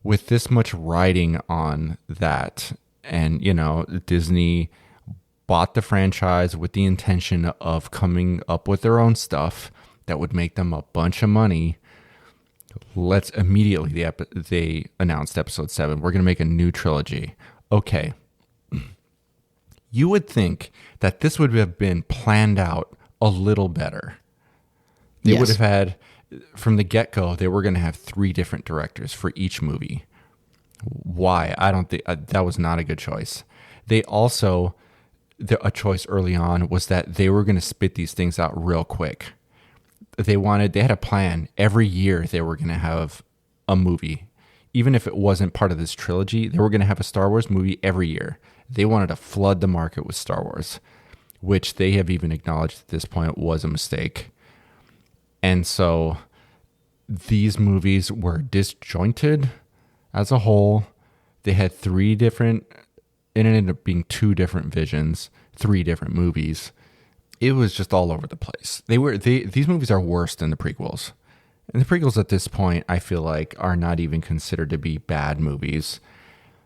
with this much riding on that, and, you know, Disney bought the franchise with the intention of coming up with their own stuff that would make them a bunch of money. Let's immediately, they announced episode 7. We're going to make a new trilogy. Okay. You would think that this would have been planned out a little better. They would have had, from the get-go, they were going to have 3 different directors for each movie. Why? I don't think that was not a good choice. They also, a choice early on was that they were going to spit these things out real quick. They had a plan. Every year they were going to have a movie. Even if it wasn't part of this trilogy, they were going to have a Star Wars movie every year. They wanted to flood the market with Star Wars, which they have even acknowledged at this point was a mistake. And so these movies were disjointed as a whole. They had 3 different, and it ended up being 2 different visions, 3 different movies. It was just all over the place. These movies are worse than the prequels. And the prequels at this point, I feel like, are not even considered to be bad movies.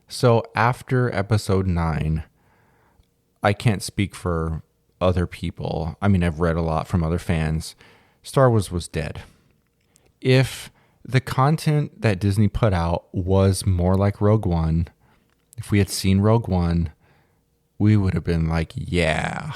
So after episode 9, I can't speak for other people. I mean, I've read a lot from other fans. Star Wars was dead. If the content that Disney put out was more like Rogue One, if we had seen Rogue One, we would have been like, yeah,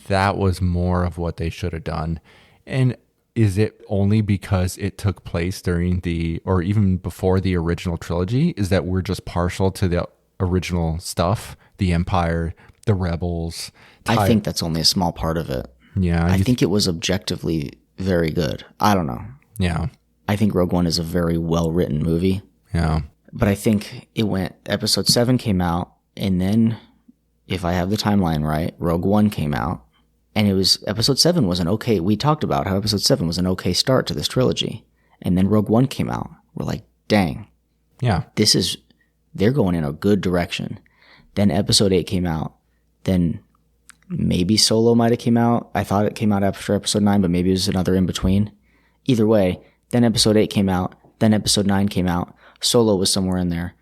that was more of what they should have done. And is it only because it took place during or even before the original trilogy? Is that we're just partial to the original stuff? The Empire, the Rebels? I think that's only a small part of it. Yeah. I think it was objectively very good. I don't know. Yeah. I think Rogue One is a very well-written movie. Yeah. But I think episode 7 came out, and then, if I have the timeline right, Rogue One came out. And episode 7 was we talked about how episode 7 was an okay start to this trilogy. And then Rogue One came out. We're like, dang. Yeah. They're going in a good direction. Then episode 8 came out. Then maybe Solo might have came out. I thought it came out after episode 9, but maybe it was another in between. Either way, then episode 8 came out. Then episode 9 came out. Solo was somewhere in there.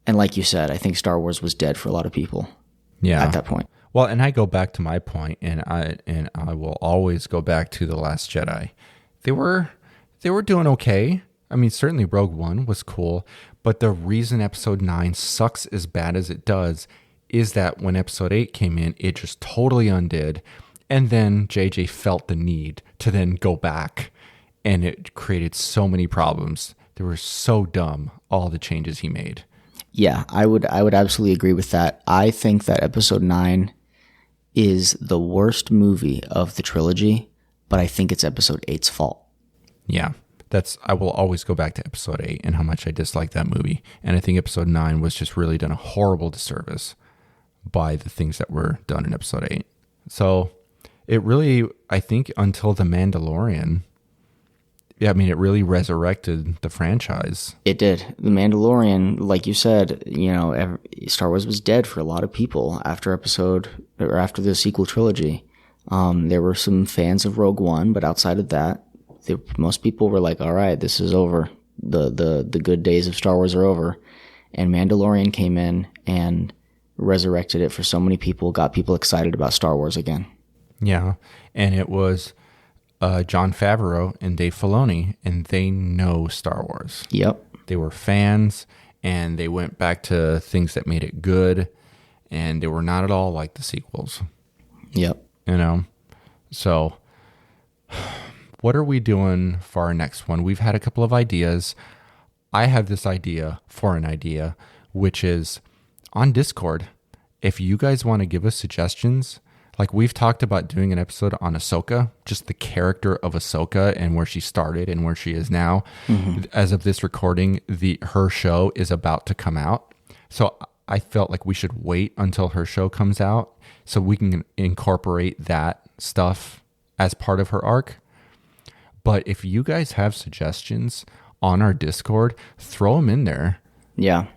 And like you said, I think Star Wars was dead for a lot of people. Yeah. At that point. Well, and I go back to my point, and I will always go back to The Last Jedi. They were doing okay. I mean, certainly Rogue One was cool, but the reason episode 9 sucks as bad as it does is that when episode 8 came in, it just totally undid. And then JJ felt the need to then go back, and it created so many problems. They were so dumb, all the changes he made. Yeah, I would absolutely agree with that. I think that episode 9 is the worst movie of the trilogy, but I think it's episode 8's fault. Yeah, I will always go back to episode 8 and how much I dislike that movie. And I think episode 9 was just really done a horrible disservice by the things that were done in episode 8. So it really, I think until The Mandalorian, it really resurrected the franchise. It did. The Mandalorian, like you said, Star Wars was dead for a lot of people after the sequel trilogy. There were some fans of Rogue One, but outside of that, most people were like, all right, this is over. The good days of Star Wars are over. And Mandalorian came in and resurrected it for so many people, got people excited about Star Wars again. Yeah, and it was Jon Favreau and Dave Filoni, and they know Star Wars. Yep. They were fans, and they went back to things that made it good, and they were not at all like the sequels. Yep. So what are we doing for our next one? We've had a couple of ideas. I have this idea for an idea, which is on Discord. If you guys want to give us suggestions, like we've talked about doing an episode on Ahsoka, just the character of Ahsoka and where she started and where she is now. Mm-hmm. As of this recording, her show is about to come out. So I felt like we should wait until her show comes out so we can incorporate that stuff as part of her arc. But if you guys have suggestions on our Discord, throw them in there. Yeah.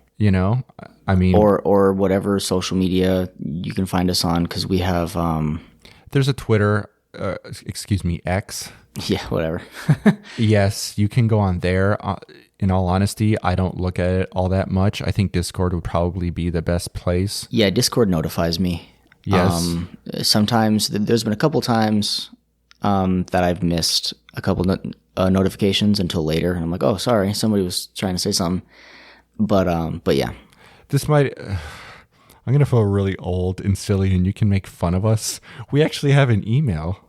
I mean, or whatever social media you can find us on, because we have there's a Twitter, X. yeah, whatever. Yes, you can go on there. In all honesty, I don't look at it all that much. I think Discord would probably be the best place. Yeah, Discord notifies me. Yes. Sometimes there's been a couple times that I've missed a couple notifications until later, and I'm like, oh, sorry, somebody was trying to say something. But yeah. This might. I'm gonna feel really old and silly, and you can make fun of us. We actually have an email.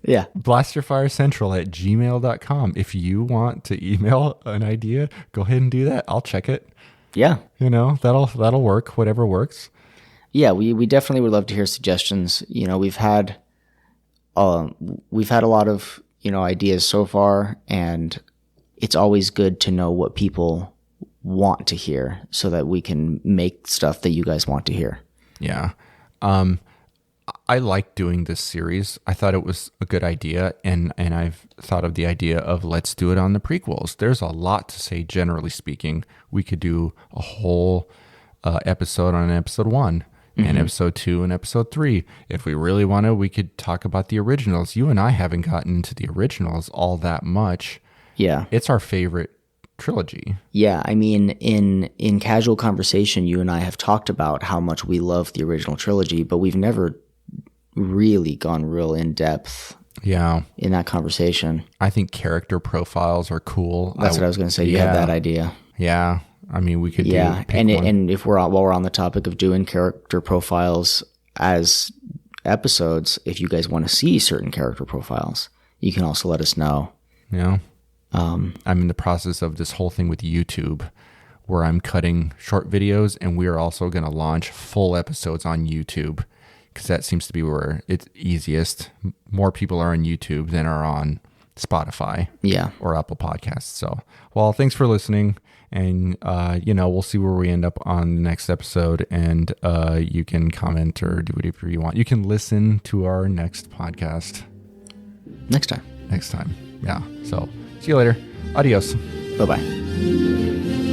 Yeah. blasterfirecentral@gmail.com. If you want to email an idea, go ahead and do that. I'll check it. Yeah. That'll work. Whatever works. Yeah, we definitely would love to hear suggestions. We've had a lot of, ideas so far, and it's always good to know what people want to hear so that we can make stuff that you guys want to hear. Yeah. I like doing this series. I thought it was a good idea, and I've thought of the idea of let's do it on the prequels. There's a lot to say, generally speaking. We could do a whole episode on episode 1 and episode 2 and episode 3. If we really want to, we could talk about the originals. You and I haven't gotten into the originals all that much. Yeah. It's our favorite trilogy. Yeah, I mean, in casual conversation, you and I have talked about how much we love the original trilogy, but we've never really gone real in depth. Yeah. In that conversation. I think character profiles are cool. That's what I was going to say. You have that idea. Yeah. I mean, we could and if while we're on the topic of doing character profiles as episodes, if you guys want to see certain character profiles, you can also let us know. Yeah. I'm in the process of this whole thing with YouTube where I'm cutting short videos, and we are also going to launch full episodes on YouTube because that seems to be where it's easiest. More people are on YouTube than are on Spotify or Apple Podcasts. So, well, thanks for listening. And, we'll see where we end up on the next episode. And you can comment or do whatever you want. You can listen to our next podcast. Next time. Yeah. So see you later. Adios. Bye-bye.